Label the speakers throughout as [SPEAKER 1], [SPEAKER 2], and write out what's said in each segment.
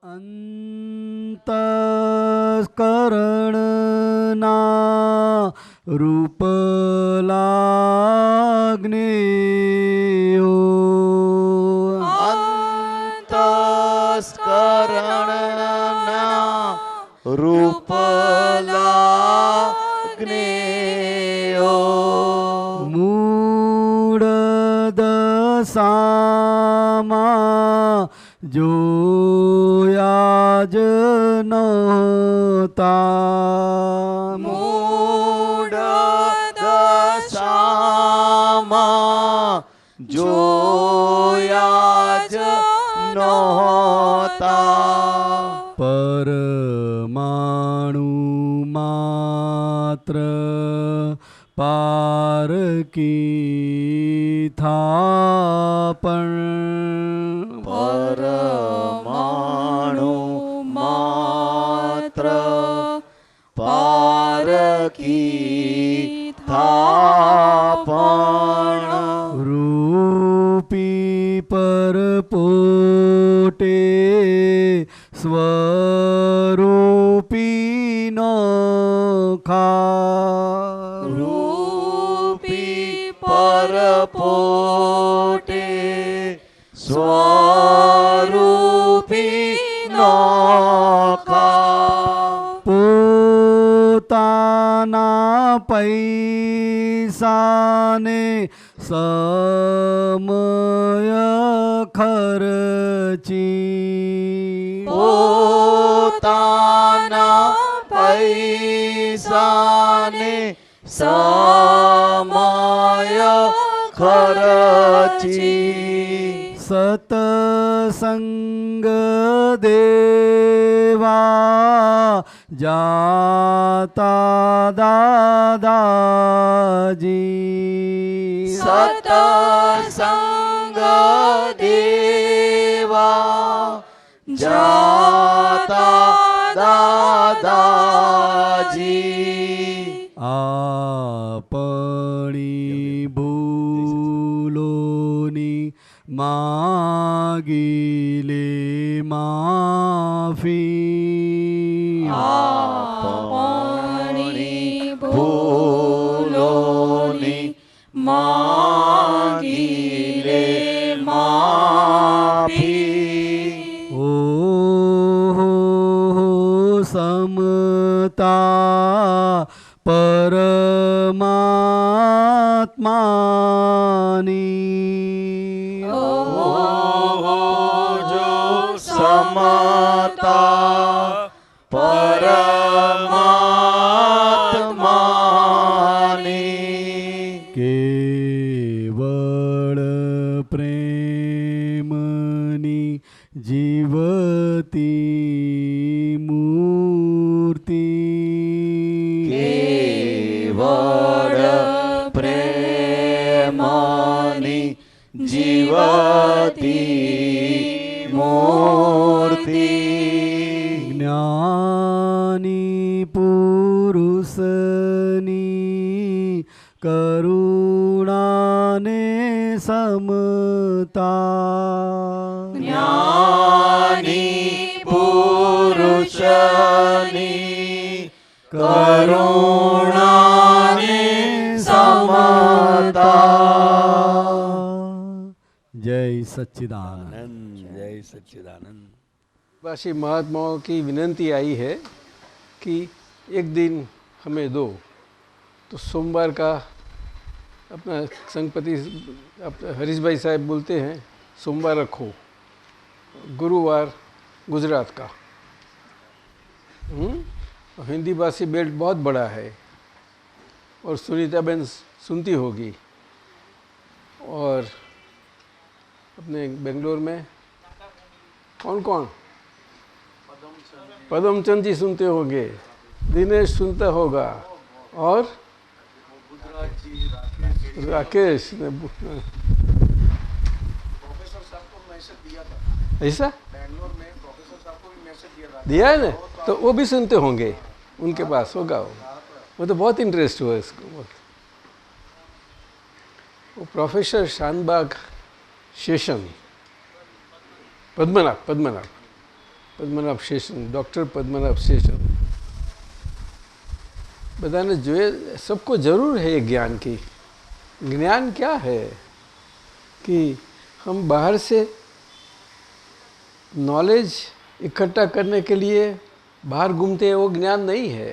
[SPEAKER 1] અંતસ્કરણના રૂપ લાગ્નેયો
[SPEAKER 2] અંતસ્કરણના રૂપ લાગ્નેયો
[SPEAKER 1] મૂળ દશામાં જોયા જ નહોતા
[SPEAKER 2] મૂળ દશામાં જોયા જ નહોતા
[SPEAKER 1] પરમાણુ માત્ર પારકી થાપણ
[SPEAKER 2] પરમાણુ માત્ર પારકી થાપણ
[SPEAKER 1] રૂપી પરપોટે સ્વરૂપી નો ખા
[SPEAKER 2] રૂપી પરપોટે સ્વરૂપી નોખા
[SPEAKER 1] પોતાના પૈસાને સમય ખર્ચી
[SPEAKER 2] પોતાના પૈસાને સમય ખર્ચી
[SPEAKER 1] સતસંગ દેવા જાતા દાદાજી
[SPEAKER 2] સતસંગ દેવા જાતા દાદાજી
[SPEAKER 1] આપણી ભૂલોની માગી લે માફી
[SPEAKER 2] આપણી ભૂલોની માગી લે માફી
[SPEAKER 1] ઓહો સમતા પરમાત્માની
[SPEAKER 2] સમતા પરમાત્માની
[SPEAKER 1] કેવળ પ્રેમની જીવતી મૂર્તિ
[SPEAKER 2] કેવળ પ્રેમની જીવતી મૂર્તિ
[SPEAKER 1] જ્ઞાની પુરુષની કરુણાને સમતા
[SPEAKER 2] જ્ઞાની પુરુષની કરુણાને સમતા
[SPEAKER 1] जय सच्चिदानंद
[SPEAKER 2] जय सच्चिदानंद।
[SPEAKER 3] वासी महात्माओं की विनंती आई है कि एक दिन हमें दो, तो सोमवार का अपना संघपति अपना हरीश भाई साहब बोलते हैं सोमवार रखो, गुरुवार गुजरात का। हिंदी भाषी बेल्ट बहुत बड़ा है और सुनीता बहन सुनती होगी, और अपने बेंगलोर में कौन कौन पदमचंद जी सुनते होंगे, दिनेश सुनता होगा, और राकेश ने
[SPEAKER 4] प्रोफेसर साहब को मैसेज दिया था,
[SPEAKER 3] ऐसा
[SPEAKER 4] बेंगलोर में प्रोफेसर साहब को भी मैसेज
[SPEAKER 3] दिया है ना, तो वो भी सुनते होंगे, उनके पास होगा वो तो बहुत इंटरेस्ट हुआ इसको। वो प्रोफेसर शानबाग शेषन पद्मनाभ પદ્મનાભ શેષન, ડૉક્ટર પદ્મનાભ શેષન, બધાને જોઈએ, सबको जरूर है ये ज्ञान की। ज्ञान क्या है कि हम बाहर से नॉलेज इकट्ठा करने के लिए बाहर घूमते हैं, वो ज्ञान नहीं है।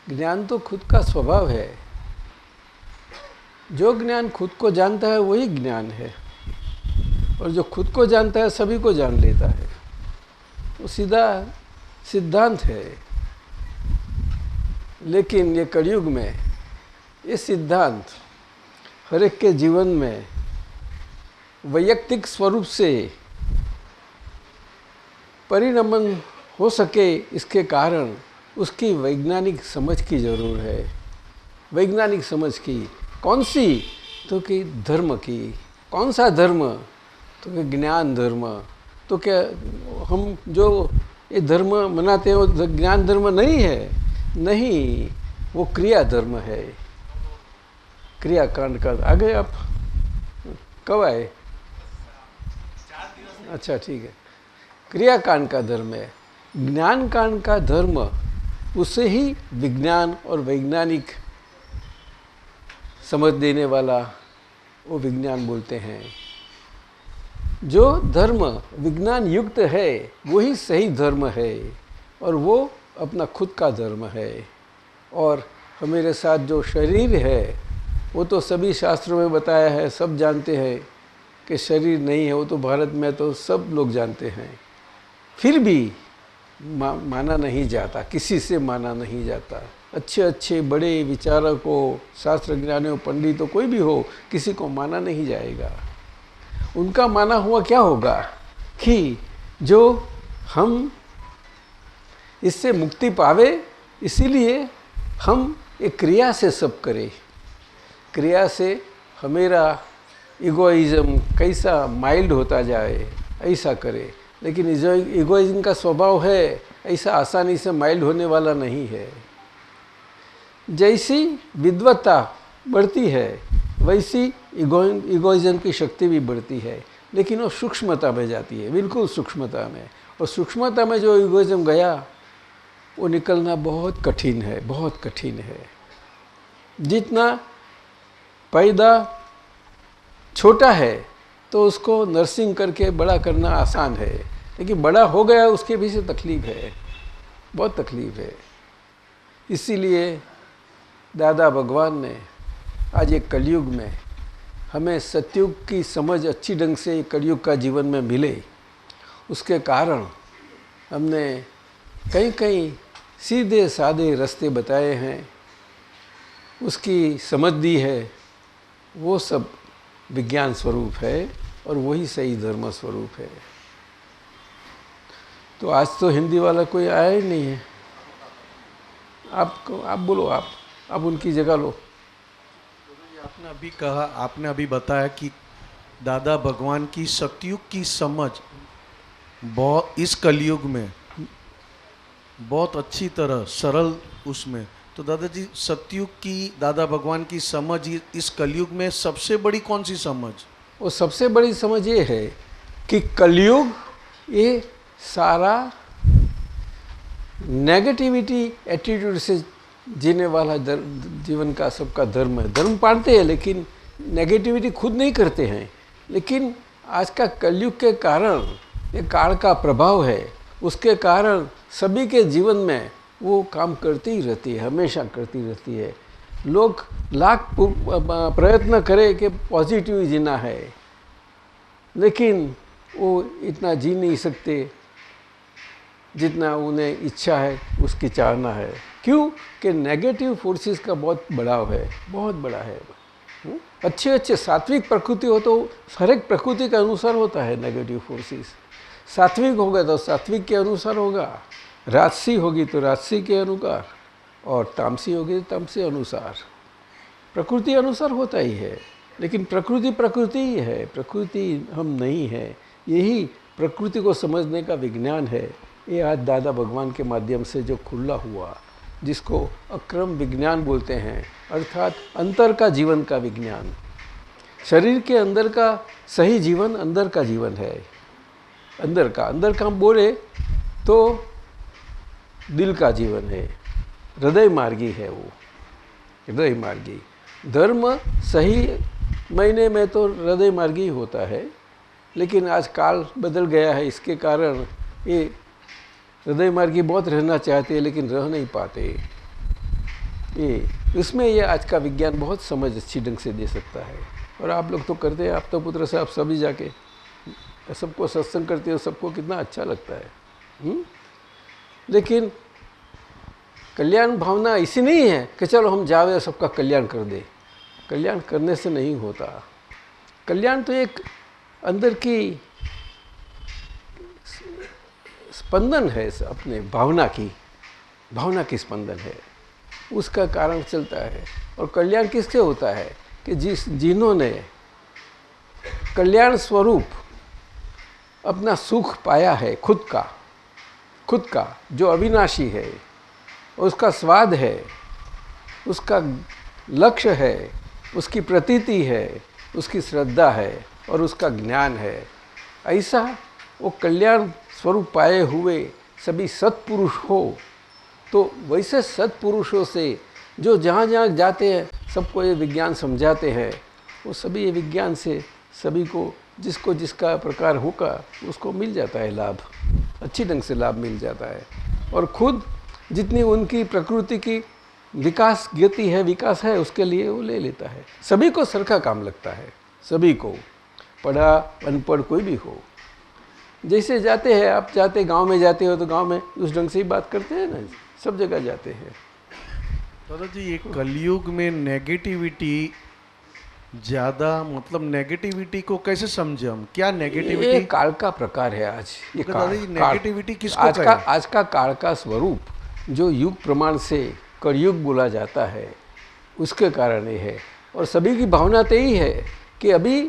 [SPEAKER 3] ज्ञान तो खुद का स्वभाव है। जो ज्ञान खुद को जानता है वही ज्ञान है, और जो खुद को जानता है सभी को जान लेता है। वो सीधा सिद्धांत है। लेकिन ये कलयुग में ये सिद्धांत हर एक के जीवन में वैयक्तिक स्वरूप से परिणमन हो सके, इसके कारण उसकी वैज्ञानिक समझ की ज़रूर है। वैज्ञानिक समझ की कौन सी? तो कि धर्म की। कौन सा धर्म? तो कि ज्ञान धर्म। तो क्या हम जो ये धर्म मनाते हैं वो ज्ञान धर्म नहीं है? नहीं, वो क्रिया धर्म है। क्रियाकांड का आगे आप कब आए? अच्छा ठीक है। क्रियाकांड का धर्म है। ज्ञान कांड का धर्म, उसे ही विज्ञान और वैज्ञानिक समझ देने वाला वो विज्ञान बोलते हैं। जो धर्म विज्ञान युक्त है वही सही धर्म है, और वो अपना खुद का धर्म है। और हमारे साथ जो शरीर है वो तो सभी शास्त्रों में बताया है, सब जानते हैं कि शरीर नहीं है, वो तो भारत में तो सब लोग जानते हैं। फिर भी माना नहीं जाता, किसी से माना नहीं जाता। अच्छे अच्छे बड़े विचारकों, शास्त्र ज्ञानियों, पंडितों, कोई भी हो, किसी को माना नहीं जाएगा। उनका माना हुआ क्या होगा कि जो हम इससे मुक्ति पावे, इसीलिए हम एक क्रिया से सब करें। क्रिया से हमेरा इगोइज़म कैसा माइल्ड होता जाए, ऐसा करे। लेकिन इगोइज़म का स्वभाव है, ऐसा आसानी से माइल्ड होने वाला नहीं है। जैसी विद्वत्ता बढ़ती है वैसी इगोइज़म की शक्ति भी बढ़ती है, लेकिन वो सूक्ष्मता में जाती है, बिल्कुल सूक्ष्मता में। और सूक्ष्मता में जो इगोइज़म गया वो निकलना बहुत कठिन है, बहुत कठिन है। जितना पैदा छोटा है तो उसको नर्सिंग करके बड़ा करना आसान है, लेकिन बड़ा हो गया उसके पीछे तकलीफ है, बहुत तकलीफ है। इसीलिए दादा भगवान ने आज एक कलयुग में हमें सतयुग की समझ अच्छी ढंग से कलयुग का जीवन में मिले, उसके कारण हमने कई कई सीधे साधे रास्ते बताए हैं, उसकी समझ दी है। वो सब विज्ञान स्वरूप है और वही सही धर्म स्वरूप है। तो आज तो हिंदी वाला कोई आया ही नहीं है। आप बोलो, आप उनकी जगह लो।
[SPEAKER 2] आपने अभी कहा, आपने अभी बताया कि दादा भगवान की सतयुग की समझ बहुत इस कलयुग में बहुत अच्छी तरह सरल उसमें, तो दादाजी सतयुग की दादा भगवान की समझ इस कलयुग में सबसे बड़ी कौन सी समझ?
[SPEAKER 3] वो सबसे बड़ी समझ ये है कि कलयुग ये सारा नेगेटिविटी एटीट्यूड से जीने वाला जीवन का सबका धर्म है। धर्म पालते हैं लेकिन नेगेटिविटी खुद नहीं करते हैं। लेकिन आज का कलयुग के कारण, ये काल का प्रभाव है, उसके कारण सभी के जीवन में वो काम करती ही रहती है, हमेशा करती रहती है। लोग लाख प्रयत्न करें कि पॉजिटिव जीना है, लेकिन वो इतना जी नहीं सकते जितना उन्हें इच्छा है, उसकी चाहना है। क्यों? कि नेगेटिव फोर्सेस का बहुत बढ़ाव है, बहुत बड़ा है। अच्छे अच्छे सात्विक प्रकृति हो तो हर एक प्रकृति के अनुसार होता है नेगेटिव फोर्सेस। सात्विक होगा तो सात्विक के अनुसार होगा, राजसी होगी तो राजसी के अनुसार, और तामसी होगी तो तामसी अनुसार। प्रकृति अनुसार होता ही है, लेकिन प्रकृति प्रकृति ही है, प्रकृति हम नहीं है। यही प्रकृति को समझने का विज्ञान है। ये आज दादा भगवान के माध्यम से जो खुला हुआ, जिसको अक्रम विज्ञान बोलते हैं, अर्थात अंतर का जीवन का विज्ञान। शरीर के अंदर का सही जीवन अंदर का जीवन है। अंदर का हम बोले तो दिल का जीवन है, हृदय मार्गी है वो, हृदय मार्गी। धर्म सही महीने में तो हृदय मार्गी होता है, लेकिन आज काल बदल गया है, इसके कारण ये हृदय मार्गी बहुत रहना चाहते हैं लेकिन रह नहीं पाते। ये इसमें ये आज का विज्ञान बहुत समझ अच्छी ढंग से दे सकता है। और आप लोग तो करते हैं, आप तो पुत्र साहब सभी जाके सबको सत्संग करते हो, सबको कितना अच्छा लगता है। लेकिन कल्याण भावना ऐसी नहीं है कि चलो हम जावे और सबका कल्याण कर दे। कल्याण करने से नहीं होता। कल्याण तो एक अंदर की स्पंदन है, अपने भावना की स्पंदन है, उसका कारण चलता है। और कल्याण किससे होता है कि जिन्होंने कल्याण स्वरूप अपना सुख पाया है, खुद का जो अविनाशी है, उसका स्वाद है, उसका लक्ष्य है, उसकी प्रतीति है, उसकी श्रद्धा है और उसका ज्ञान है। ऐसा वो कल्याण स्वरूप पाए हुए सभी सत्पुरुष हो, तो वैसे सत्पुरुषों से जो जहाँ जहाँ जाते हैं सबको ये विज्ञान समझाते हैं, वो सभी ये विज्ञान से सभी को जिसको जिसका प्रकार होगा उसको मिल जाता है लाभ, अच्छी ढंग से लाभ मिल जाता है। और खुद जितनी उनकी प्रकृति की विकास गति है, विकास है, उसके लिए वो ले लेता है। सभी को सरखा काम लगता है, सभी को, पढ़ा अनपढ़ कोई भी हो। जैसे जाते हैं, आप जाते गांव में जाते हो तो गांव में उस ढंग से ही बात करते हैं ना, सब जगह जाते हैं।
[SPEAKER 2] दादाजी, ये कलयुग में नेगेटिविटी ज़्यादा, मतलब नेगेटिविटी को कैसे समझे हम? क्या नेगेटिविटी?
[SPEAKER 3] ये काल का प्रकार है आज। ये
[SPEAKER 2] नेगेटिविटी किसको कहें?
[SPEAKER 3] आज का काल का स्वरूप जो युग प्रमाण से कलयुग बोला जाता है, उसके कारण ये है। और सभी की भावना तो यही है कि अभी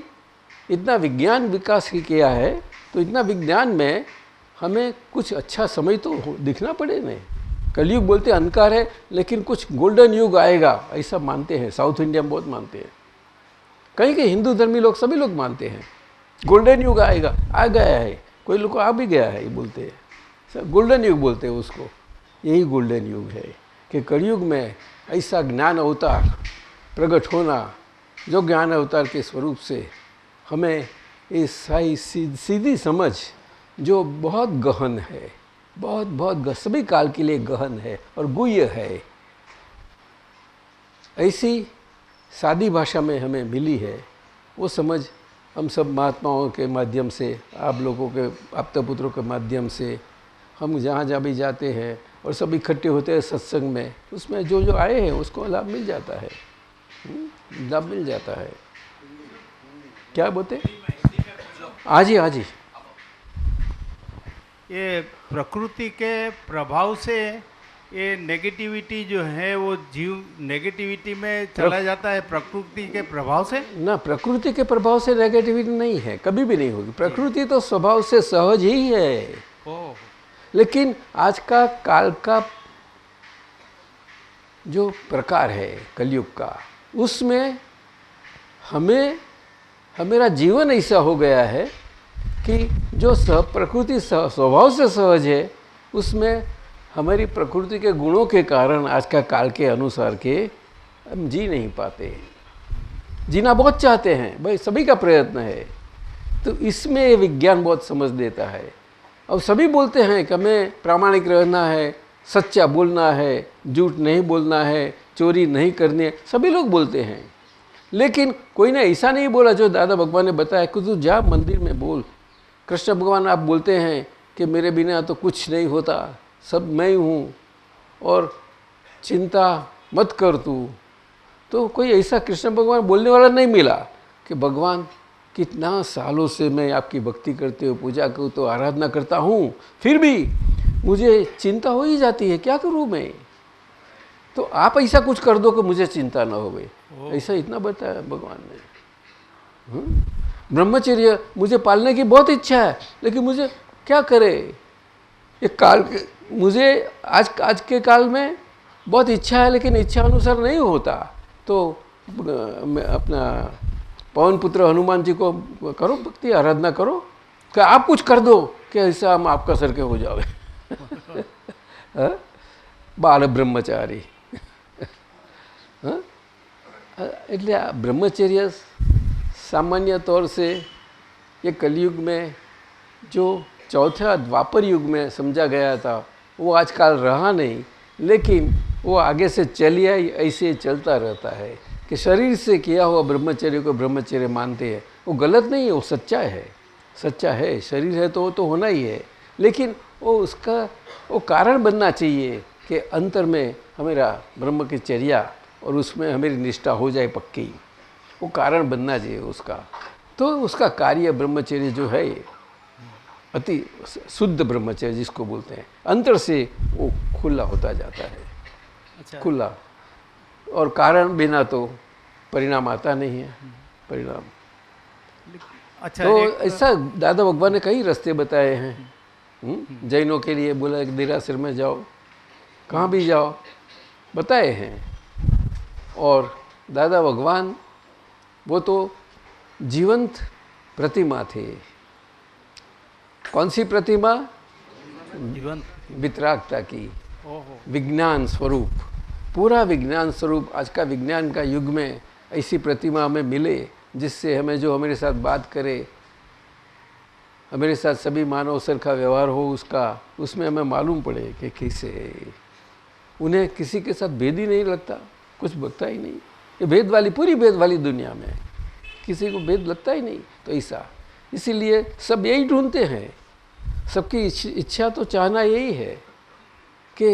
[SPEAKER 3] इतना विज्ञान विकास किया है, तो इतना विज्ञान में हमें कुछ अच्छा समय तो दिखना पड़े नहीं। कलयुग बोलते अंधकार है, लेकिन कुछ गोल्डन युग आएगा ऐसा मानते हैं। साउथ इंडिया में बहुत मानते हैं, कहीं के हिंदू धर्मी लोग सभी लोग मानते हैं गोल्डन युग आएगा, आ गया है, कोई लोग आ भी गया है, ये बोलते हैं गोल्डन युग बोलते हैं उसको। यही गोल्डन युग है कि कलयुग में ऐसा ज्ञान अवतार प्रकट होना, जो ज्ञान अवतार के स्वरूप से हमें इस सीधी समझ जो बहुत गहन है, बहुत सभी काल के लिए गहन है और गुह्य है, ऐसी सादी भाषा में हमें मिली है। वो समझ हम सब महात्माओं के माध्यम से, आप लोगों के आपता पुत्रों के माध्यम से, हम जहाँ जहाँ भी जाते हैं और सब इकट्ठे होते हैं सत्संग में, उसमें जो जो आए हैं उसको लाभ मिल जाता है, लाभ मिल जाता है। क्या बोलते? आज ही
[SPEAKER 5] ये प्रकृति के प्रभाव से ये नेगेटिविटी जो है वो जीव नेगेटिविटी में चला जाता है प्रकृति के प्रभाव से
[SPEAKER 3] ना। प्रकृति के प्रभाव से नेगेटिविटी नहीं है, कभी भी नहीं होगी। प्रकृति तो स्वभाव से सहज ही है। लेकिन आज का काल का जो प्रकार है कलयुग का, उसमें हमेरा जीवन ऐसा हो गया है कि जो प्रकृति स्वभाव से सहज है, उसमें हमारी प्रकृति के गुणों के कारण आज का काल के अनुसार के हम जी नहीं पाते। जीना बहुत चाहते हैं भाई, सभी का प्रयत्न है, तो इसमें ये विज्ञान बहुत समझ देता है। अब सभी बोलते हैं कि हमें प्रामाणिक रहना है, सच्चा बोलना है, झूठ नहीं बोलना है, चोरी नहीं करनी है, सभी लोग बोलते हैं। लेकिन कोई ने ऐसा नहीं बोला जो दादा भगवान ने बताया कि तू जा मंदिर में बोल। कृष्ण भगवान आप बोलते हैं कि मेरे बिना तो कुछ नहीं होता, सब मैं हूँ और चिंता मत कर तू। तो कोई ऐसा कृष्ण भगवान बोलने वाला नहीं मिला कि भगवान कितना सालों से मैं आपकी भक्ति करते हो, पूजा करूँ तो आराधना करता हूँ, फिर भी मुझे चिंता हो ही जाती है, क्या करूँ मैं? तो आप ऐसा कुछ कर दो कि मुझे चिंता ना होवे, ऐसा इतना बताया भगवान ने। ब्रह्मचर्य मुझे पालने की बहुत इच्छा है, लेकिन मुझे क्या करे, ये काल मुझे आज के काल में बहुत इच्छा है, लेकिन इच्छा अनुसार नहीं होता। तो अपना पवन पुत्र हनुमान जी को करो भक्ति, आराधना करो, क्या आप कुछ कर दो कि ऐसा हम आपका सर के हो जाओगे। બાળ બ્રહ્મચારી. એટલે આ ब्रह्मचर्य सामान्य तौर से ये कलयुग में जो चौथा द्वापर युग में समझा गया था वो आजकल रहा नहीं, लेकिन वो आगे से चली आई, ऐसे चलता रहता है कि शरीर से किया हुआ ब्रह्मचर्य को ब्रह्मचर्य मानते हैं. वो गलत नहीं है, वो सच्चा है, सच्चा है. शरीर है तो वो तो होना ही है, लेकिन वो उसका वो कारण बनना चाहिए कि अंतर में हमारा ब्रह्म की चर्या और उसमें हमारी निष्ठा हो जाए पक्की. वो कारण बनना चाहिए उसका. तो उसका कार्य ब्रह्मचर्य जो है अति शुद्ध ब्रह्मचर्य जिसको बोलते हैं, अंतर से वो खुला होता जाता है.
[SPEAKER 5] अच्छा.
[SPEAKER 3] खुला. और कारण बिना तो परिणाम आता नहीं है. परिणाम
[SPEAKER 5] अच्छा.
[SPEAKER 3] तो
[SPEAKER 5] एक
[SPEAKER 3] ऐसा दादा भगवान ने कई रास्ते बताए हैं. जैनों के लिए बोला कि देरासर में जाओ, कहाँ भी जाओ, बताए हैं. और दादा भगवान वो तो जीवंत प्रतिमा थे. कौन सी प्रतिमा?
[SPEAKER 5] जीवन.
[SPEAKER 3] वितरागता की,
[SPEAKER 5] ओहो.
[SPEAKER 3] विज्ञान स्वरूप, पूरा विज्ञान स्वरूप. आज का विज्ञान का युग में ऐसी प्रतिमा हमें मिले जिससे हमें जो हमारे साथ बात करे, हमारे साथ सभी मानव सर का व्यवहार हो, उसका उसमें हमें मालूम पड़े कि कैसे उन्हें किसी के साथ भेद ही नहीं लगता, कुछ लगता ही नहीं. ये भेद वाली पूरी भेद वाली दुनिया में किसी को भेद लगता ही नहीं. तो ऐसा इसीलिए सब यही ढूंढते हैं. सबकी इच्छा तो चाहना यही है कि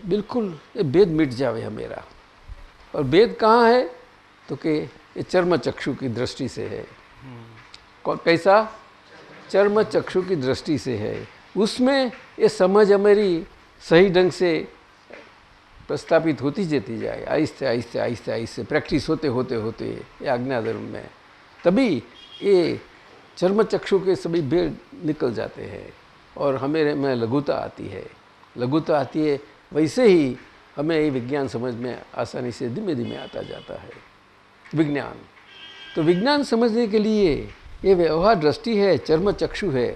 [SPEAKER 3] बिल्कुल ये भेद मिट जावे हमेरा. और भेद कहाँ है? तो कि ये चर्म चक्षु की दृष्टि से है. कैसा? चर्म चक्षु की दृष्टि से है. उसमें ये समझ हमारी सही ढंग से प्रस्थापित होती जाती जाए, आहिस्ते आहिस्ते आहिस्ते आहिस्ते प्रैक्टिस होते होते होते ये आज्ञा धर्म में, तभी ये चर्म चक्षु के सभी भेद निकल जाते हैं और हमें में लघुता आती है. लघुता आती है, वैसे ही हमें ये विज्ञान समझ में आसानी से धीमे धीमे आता जाता है. विज्ञान तो विज्ञान समझने के लिए ये व्यवहार दृष्टि है, चर्म चक्षु है,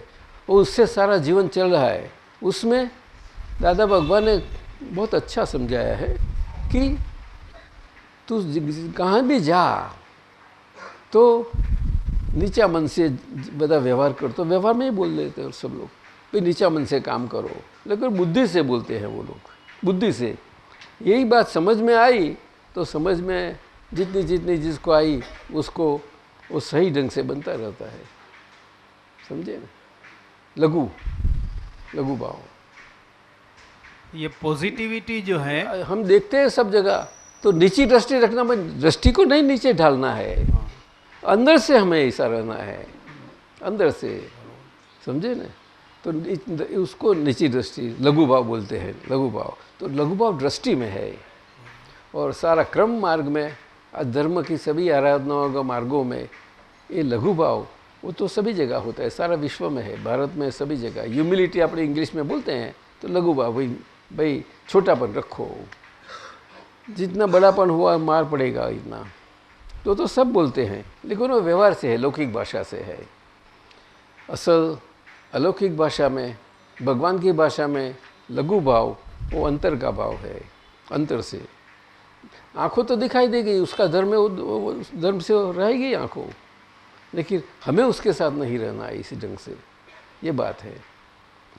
[SPEAKER 3] और उससे सारा जीवन चल रहा है. उसमें दादा भगवान ने बहुत अच्छा समझाया है कि तू कहाँ भी जा तो नीचा मन से बड़ा व्यवहार कर. तो व्यवहार में ही बोल देते हैं सब लोग भाई नीचा मन से काम करो, लेकिन बुद्धि से बोलते हैं वो लोग. बुद्धि से यही बात समझ में आई तो समझ में जितनी जितनी जिसको आई उसको वो सही ढंग से बनता रहता है. समझे ना? लघु लघु भाव.
[SPEAKER 5] ये पॉजिटिविटी जो है
[SPEAKER 3] हम देखते हैं सब जगह, तो नीची दृष्टि रखना, दृष्टि को नहीं नीचे ढालना है, अंदर से हमें ऐसा रहना है, अंदर से. समझे ना? तो उसको नीची दृष्टि लघु भाव बोलते हैं. लघु भाव तो लघु भाव दृष्टि में है. और सारा क्रम मार्ग में आज धर्म की सभी आराधनाओं के मार्गों में ये लघु भाव वो तो सभी जगह होता है, सारा विश्व में है, भारत में सभी जगह. ह्यूमिलिटी अपने इंग्लिश में बोलते हैं, तो लघु भाव भाई छोटापन रखो, जितना बड़ापन हुआ मार पड़ेगा इतना, तो सब बोलते हैं, लेकिन वो व्यवहार से है, लौकिक भाषा से है. असल अलौकिक भाषा में, भगवान की भाषा में लघु भाव वो अंतर का भाव है. अंतर से आँखों तो दिखाई देगी, उसका धर्म है, वो धर्म से रहेगी आँखों, लेकिन हमें उसके साथ नहीं रहना है इसी ढंग से. ये बात है.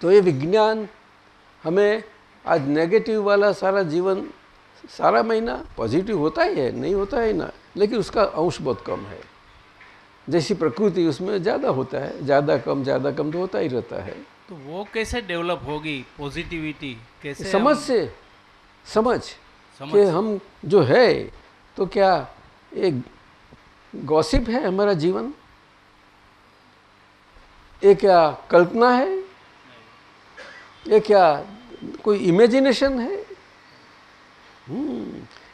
[SPEAKER 3] तो ये विज्ञान हमें आज नेगेटिव वाला सारा जीवन, सारा महीना पॉजिटिव होता ही है, नहीं होता है ना, लेकिन उसका अंश बहुत कम है. जैसी प्रकृति उसमें ज़्यादा होता है, ज़्यादा कम तो होता ही रहता है.
[SPEAKER 5] तो वो कैसे डेवलप होगी पॉजिटिविटी? कैसे?
[SPEAKER 3] समझ से, समझ कि हम जो है तो क्या एक गॉसिप है हमारा जीवन, ये क्या कल्पना है, ये क्या कोई इमेजिनेशन है?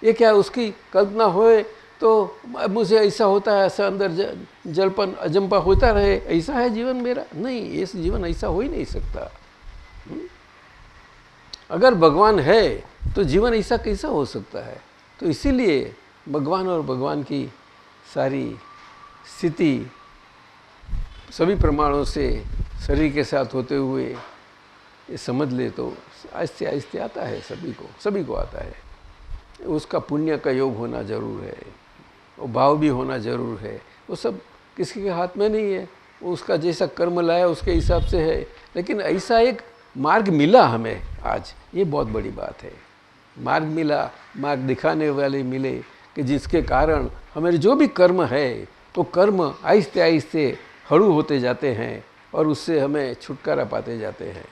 [SPEAKER 3] ये क्या उसकी कल्पना होए तो मुझे ऐसा होता है, ऐसा अंदर जलपन अजंपा होता रहे, ऐसा है जीवन मेरा? नहीं, ये जीवन ऐसा हो ही नहीं सकता. अगर भगवान है तो जीवन ऐसा कैसा हो सकता है? तो इसीलिए भगवान और भगवान की सारी स्थिति सभी प्रमाणों से शरीर के साथ होते हुए ये समझ ले तो आहिस्ते आहिस्ते आता है, सभी को आता है। उसका पुण्य का योग होना जरूर है, वो भाव भी होना जरूर है। वो सब किसी के हाथ में नहीं है, वो उसका जैसा कर्म लाया उसके हिसाब से है। लेकिन ऐसा एक मार्ग मिला हमें आज, ये बहुत बड़ी बात है। मार्ग मिला, मार्ग दिखाने वाले मिले कि जिसके कारण हमारे जो भी कर्म है तो कर्म आहिस्ते आहिस्ते हड़ू होते जाते हैं और उससे हमें छुटकारा पाते जाते हैं।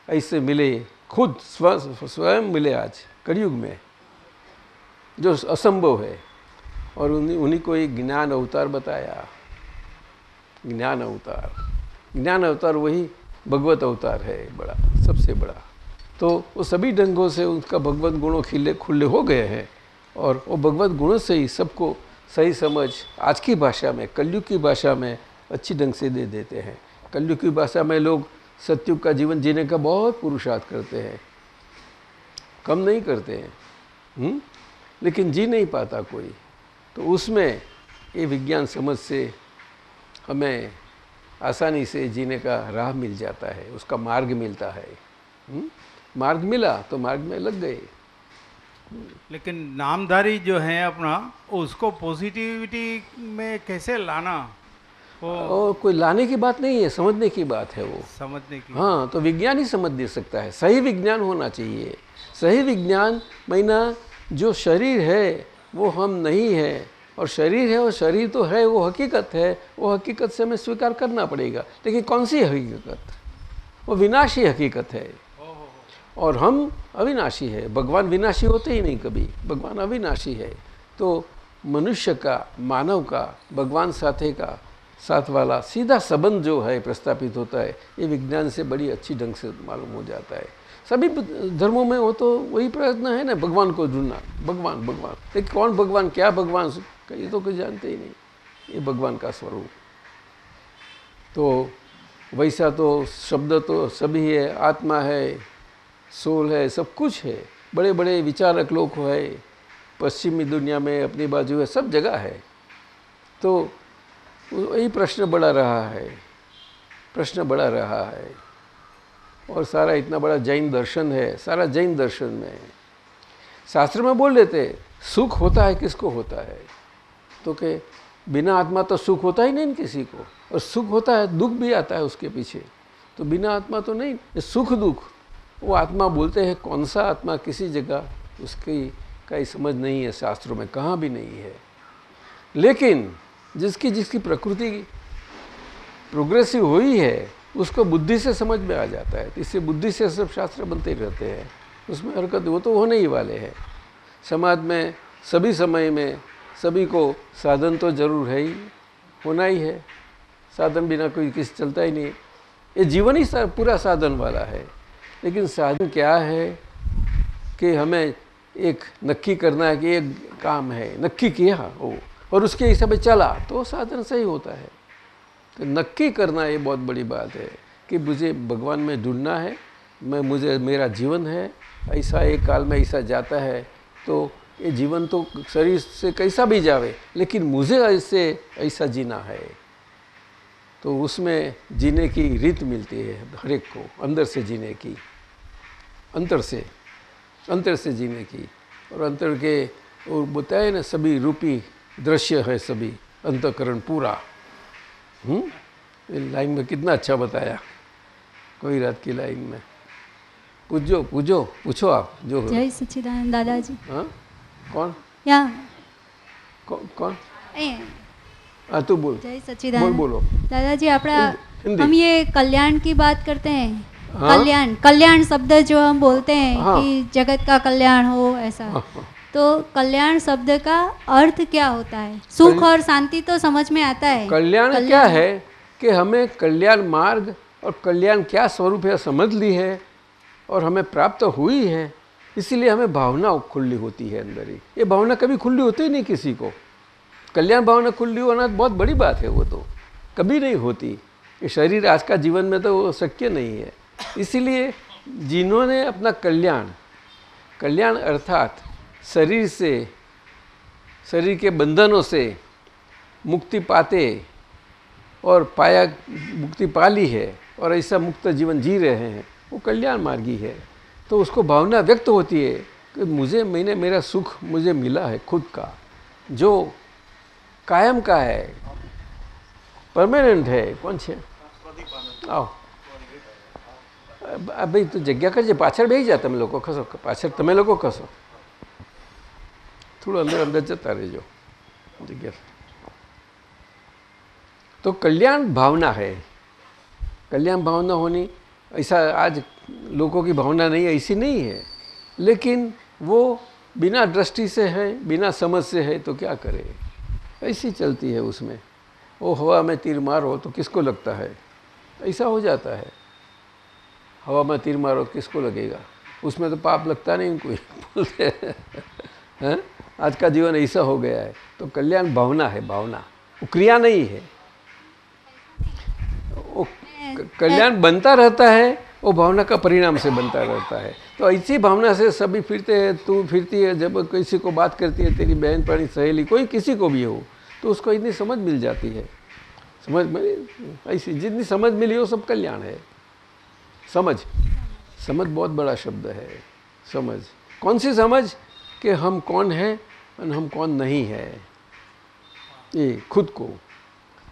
[SPEAKER 3] ऐसे मिले, खुद स्वयं मिले आज कलयुग में, जो असंभव है। और उन्हीं को एक ज्ञान अवतार बताया। ज्ञान अवतार वही भगवत अवतार है, बड़ा, सबसे बड़ा। तो वो सभी ढंगों से उसका भगवत गुणों खुले हो गए हैं और वो भगवत गुणों से ही सबको सही समझ आज की भाषा में, कलयुग की भाषा में अच्छी ढंग से दे देते हैं। कलयुग की भाषा में लोग सतयुग का जीवन जीने का बहुत पुरुषार्थ करते हैं, कम नहीं करते हैं, लेकिन जी नहीं पाता कोई। तो उसमें ये विज्ञान समझ से हमें आसानी से जीने का राह मिल जाता है, उसका मार्ग मिलता है। मार्ग मिला तो मार्ग में लग गए।
[SPEAKER 5] लेकिन नामधारी जो है अपना, उसको पॉजिटिविटी में कैसे लाना, वो
[SPEAKER 3] और कोई लाने की बात नहीं है, समझने की बात है वो,
[SPEAKER 5] समझने की।
[SPEAKER 3] हाँ, तो विज्ञान ही समझ दे सकता है। सही विज्ञान होना चाहिए। सही विज्ञान महीना जो शरीर है वो हम नहीं है, और शरीर है और शरीर तो है, वो हकीकत है, वो हकीकत से हमें स्वीकार करना पड़ेगा। लेकिन कौन सी हकीकत? वो विनाशी हकीकत है और हम अविनाशी है। भगवान विनाशी होते ही नहीं कभी, भगवान अविनाशी है। तो मनुष्य का, मानव का भगवान साथ वाला सीधा संबंध जो है प्रस्तापित होता है, ये विज्ञान से बड़ी अच्छी ढंग से मालूम हो जाता है। सभी धर्मों में वो तो वही प्रयत्न है ना, भगवान को ढूंढना, भगवान। लेकिन कौन भगवान, क्या भगवान, ये तो कोई जानते ही नहीं। ये भगवान का स्वरूप। तो वैसा तो शब्द तो सभी है, आत्मा है, सोल है, सब कुछ है। बड़े बड़े विचारक लोग है, पश्चिमी दुनिया में अपनी बाजू है, सब जगह है। तो वही प्रश्न बड़ा रहा है। और सारा इतना बड़ा जैन दर्शन है, सारा जैन दर्शन में शास्त्र में बोल देते सुख होता है, किसको होता है? तो कि बिना आत्मा तो सुख होता ही नहीं किसी को, और सुख होता है, दुख भी आता है उसके पीछे। तो बिना आत्मा तो नहीं, ये सुख दुख वो आत्मा बोलते हैं। कौन सा आत्मा, किसी जगह उसकी कहीं समझ नहीं है, शास्त्रों में कहाँ भी नहीं है। लेकिन जिसकी प्रकृति प्रोग्रेसिव हुई है, उसको बुद्धि से समझ में आ जाता है। इससे बुद्धि से सब शास्त्र बनते ही रहते हैं, उसमें हरकत वो तो होने ही वाले हैं। समाज में सभी समय में सभी को साधन तो जरूर है ही, होना ही है। साधन बिना कोई किसी चलता ही नहीं। ये जीवन ही पूरा साधन वाला है। लेकिन साधन क्या है कि हमें एक नक्की करना है कि एक काम है, नक्की किया वो, और उसके हिसाब से चला तो साधन सही होता है। तो नक्की करना ये बहुत बड़ी बात है कि मुझे भगवान में जुड़ना है, मेरा जीवन है, ऐसा एक काल में ऐसा जाता है। तो ये जीवन तो शरीर से कैसा भी जावे, लेकिन मुझे ऐसा जीना है। तो उसमें जीने की रीत मिलती है हर एक को, अंदर से जीने की, अंतर से जीने की। और अंतर के और बताए ना, सभी रूपी दृश्य है, सभी अंतःकरण पूरा। लाइन में कितना अच्छा बताया, कोई रात की लाइन में। पूछो आप जो।
[SPEAKER 6] जय सच्चिदानंद दादाजी।
[SPEAKER 3] हाँ, कौन
[SPEAKER 6] या
[SPEAKER 3] कौन?
[SPEAKER 6] ए,
[SPEAKER 3] हाँ, तू बोल।
[SPEAKER 6] जय सच्चिदानंद।
[SPEAKER 3] बोलो।
[SPEAKER 6] दादाजी अपना
[SPEAKER 3] हिंदी।
[SPEAKER 6] हम ये कल्याण की बात करते हैं।
[SPEAKER 3] हाँ?
[SPEAKER 6] कल्याण शब्द जो हम बोलते हैं,
[SPEAKER 3] हाँ।
[SPEAKER 6] कि जगत का कल्याण हो, ऐसा।
[SPEAKER 3] हाँ, हाँ।
[SPEAKER 6] तो कल्याण शब्द का अर्थ क्या होता है? सुख और शांति तो समझ में आता है।
[SPEAKER 3] कल्याण क्या है कि हमें कल्याण मार्ग और कल्याण क्या स्वरूप है समझ ली है और हमें प्राप्त हुई है। इसीलिए हमें भावना खुली होती है अंदर ही। ये भावना कभी खुली होती ही नहीं किसी को। कल्याण भावना खुली होना बहुत बड़ी बात है, वो तो कभी नहीं होती। ये शरीर आज का जीवन में तो वो शक्य नहीं है। इसीलिए जिन्होंने अपना कल्याण अर्थात शरीर के बंधनों से मुक्ति पाते और मुक्ति पा ली है और ऐसा मुक्त जीवन जी रहे हैं, वो कल्याण मार्गी है। तो उसको भावना व्यक्त होती है कि मेरा सुख मुझे मिला है खुद का, जो कायम का है, परमानेंट है। कौन છે? આવો ભાઈ તું જગ્યા કરજે, પાછળ બેસી જા, તમે લોકો ખસો, પાછળ તમે લોકો ખસો, થોડું અંદર અંદર જતા રહેજો જગ્યા। तो कल्याण भावना है, कल्याण भावना होनी ऐसा आज लोगों की भावना नहीं, ऐसी नहीं है, लेकिन वो बिना दृष्टि से है, बिना समझ से है तो क्या करे, ऐसी चलती है उसमें। वो हवा में तीर मारो तो किसको लगता है, ऐसा हो जाता है। हवा में तीर मारो किसको लगेगा, उसमें तो पाप लगता नहीं कोई बोलते हैं। आज का जीवन ऐसा हो गया है। तो कल्याण भावना है, भावना, वो क्रिया नहीं है। वो कल्याण बनता रहता है, वो भावना का परिणाम से बनता रहता है। तो ऐसी भावना से सभी फिरते हैं, तू फिरती है, जब किसी को बात करती है, तेरी बहन पड़ी सहेली कोई किसी को भी हो, तो उसको इतनी समझ मिल जाती है। समझ मिली, ऐसी जितनी समझ मिली वो सब कल्याण है। समझ, समझ बहुत बड़ा शब्द है। समझ, कौन सी समझ? कि हम कौन हैं और हम कौन नहीं है, ये खुद को।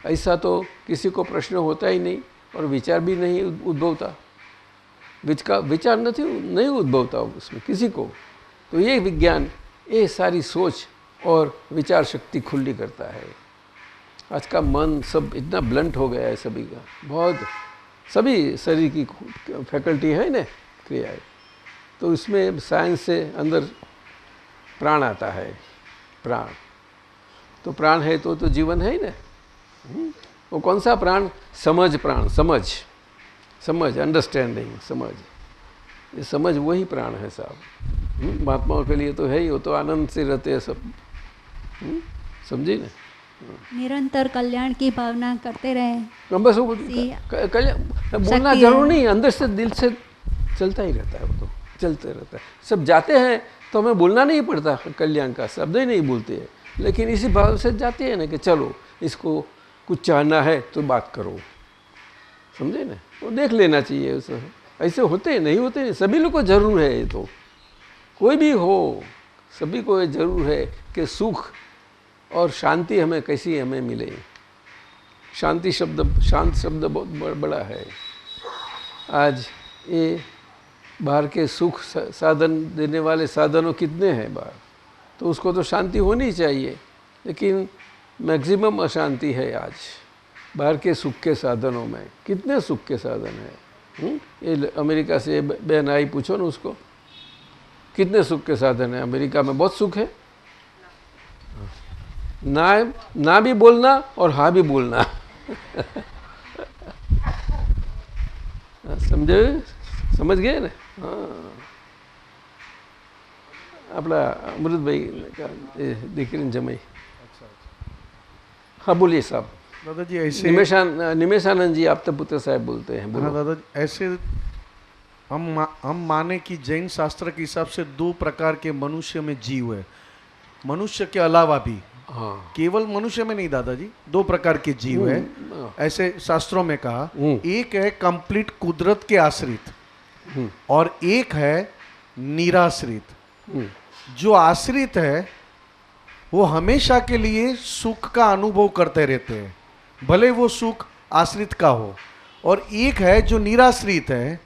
[SPEAKER 3] ऐसा तो किसी को प्रश्न होता ही नहीं और विचार भी नहीं उद्भवता, विचार नहीं उद्भवता उसमें किसी को। तो ये विज्ञान ये सारी सोच और विचार शक्ति खुली करता है। आज का मन सब इतना ब्लंट हो गया है सभी का, बहुत सभी शरीर की फैकल्टी है ना, क्रिया है। तो इसमें साइंस से अंदर प्राण आता है, प्राण। तो प्राण है तो जीवन है ही ना। वो कौन सा प्राण? समझ प्राण, समझ, अंडरस्टैंडिंग, समझ। ये समझ वही प्राण है साहब। महात्माओं के लिए तो है ही, वो तो आनंद से रहते हैं सब। समझी ना?
[SPEAKER 6] निरंतर कल्याण की भावना करते रहे।
[SPEAKER 3] बस वो कल्याण बोलना जरूर नहीं, अंदर से दिल से चलता ही रहता है, वो तो चलते रहता है। सब जाते हैं तो हमें बोलना नहीं पड़ता, कल्याण का शब्द ही नहीं बोलते हैं, लेकिन इसी भाव से जाते हैं ना कि चलो इसको कुछ चाहना है तो बात करो। समझे ना? वो देख लेना चाहिए उसे। ऐसे होते नहीं होते नहीं, सभी लोग को जरूर है। ये तो कोई भी हो, सभी को ये जरूर है कि सुख और शांति हमें कैसी हमें मिले। शांति शब्द, शांत शब्द बहुत बड़ा है। आज ये बाहर के सुख साधन देने वाले साधनों कितने हैं बाहर, तो उसको तो शांति होनी चाहिए, लेकिन मैक्सिमम अशांति है आज बाहर के सुख के साधनों में। कितने सुख के साधन हैं। ये अमेरिका से बहन आई, पूछो ना उसको कितने सुख के साधन हैं। अमेरिका में बहुत सुख है, ना भी बोलना और हाँ भी बोलना। समझ गए ना? हाँ, अपना अमृतभाई का दीकरीन जमाई। हाँ बोलिए साहब।
[SPEAKER 2] दादाजी ऐसे
[SPEAKER 3] निमेशानंद जी आप तो पुत्र साहब बोलते हैं।
[SPEAKER 2] हाँ दादाजी, ऐसे हम माने कि जैन शास्त्र के हिसाब से दो प्रकार के मनुष्य में जीव है, मनुष्य के अलावा भी।
[SPEAKER 3] हाँ,
[SPEAKER 2] केवल मनुष्य में नहीं दादाजी, दो प्रकार के जीव है, ऐसे शास्त्रों में कहा। एक है कंप्लीट कुदरत के आश्रित और एक है निराश्रित। जो आश्रित है वो हमेशा के लिए सुख का अनुभव करते रहते हैं, भले वो सुख आश्रित का हो। और एक है जो निराश्रित है,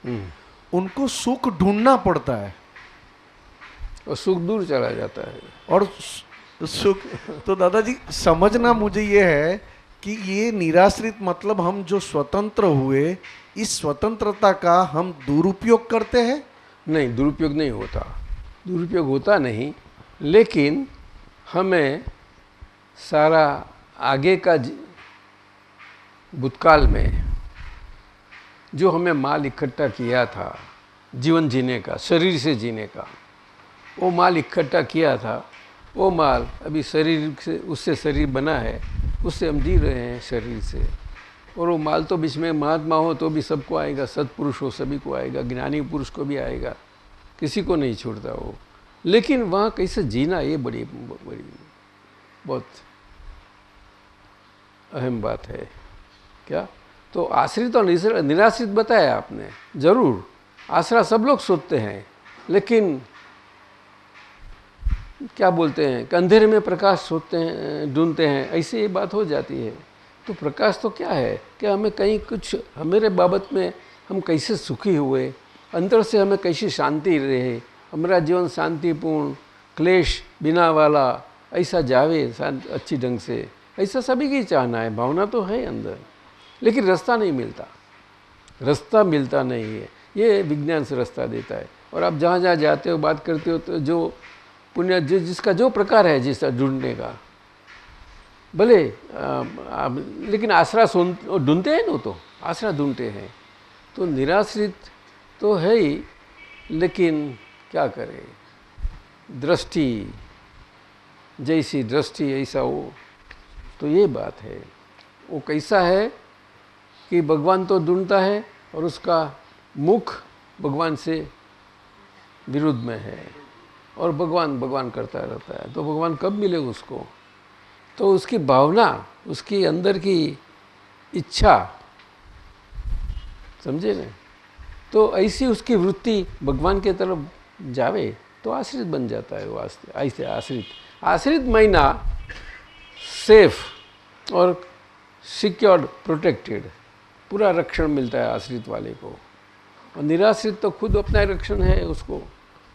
[SPEAKER 2] उनको सुख ढूंढना पड़ता है
[SPEAKER 3] और सुख दूर चला जाता है।
[SPEAKER 2] और सुख तो दादाजी समझना मुझे ये है कि ये निराश्रित मतलब हम जो स्वतंत्र हुए, इस स्वतंत्रता का हम दुरुपयोग करते हैं।
[SPEAKER 3] नहीं, दुरुपयोग नहीं होता, दुरुपयोग होता नहीं, लेकिन हमें सारा आगे का भूतकाल में जो हमें माल इकट्ठा किया था जीवन जीने का, शरीर से जीने का, वो माल इकट्ठा किया था, वो माल अभी शरीर से, उससे शरीर बना है, उससे हम जी रहे हैं शरीर से। और वो माल तो बीच में महात्मा हो तो भी सबको आएगा, सत्पुरुष हो सभी को आएगा, ज्ञानी पुरुष को भी आएगा, किसी को नहीं छोड़ता वो। लेकिन वहाँ कैसे जीना, ये बड़ी बहुत अहम बात है। क्या? तो आश्रित और निराश्रित बताया आपने, जरूर आसरा सब लोग सोचते हैं, लेकिन क्या बोलते हैं कि अंधेरे में प्रकाश सोचते हैं, ढूंढते हैं, ऐसी ये बात हो जाती है। तो प्रकाश तो क्या है कि हमें कहीं कुछ हमारे बाबत में हम कैसे सुखी हुए, अंदर से हमें कैसी शांति रहे, हमारा जीवन शांतिपूर्ण क्लेश बिना वाला ऐसा जावे अच्छी ढंग से, ऐसा सभी की चाहना है, भावना तो है अंदर, लेकिन रास्ता नहीं मिलता, रास्ता मिलता नहीं है। ये विज्ञान से रास्ता देता है। और आप जहाँ जहाँ जाते हो, बात करते हो, तो जो पुण्य जिसका जो प्रकार है जिसका ढूंढने का, भले लेकिन आसरा ढूंढते हैं ना, तो आसरा ढूंढते हैं। तो निराश्रित तो है ही, लेकिन क्या करें, दृष्टि जैसी दृष्टि ऐसा वो, तो ये बात है। वो कैसा है कि भगवान तो ढूंढता है और उसका मुख भगवान से विरुद्ध में है, और भगवान भगवान करता रहता है। तो भगवान कब मिले उसको? तो उसकी भावना, उसकी अंदर की इच्छा, समझे ना, तो ऐसी उसकी वृत्ति भगवान के तरफ जावे तो आश्रित बन जाता है वो। ऐसे आश्रित महीना सेफ और सिक्योर्ड, प्रोटेक्टेड, पूरा रक्षण मिलता है आश्रित वाले को। और निराश्रित तो खुद अपना रक्षण है उसको,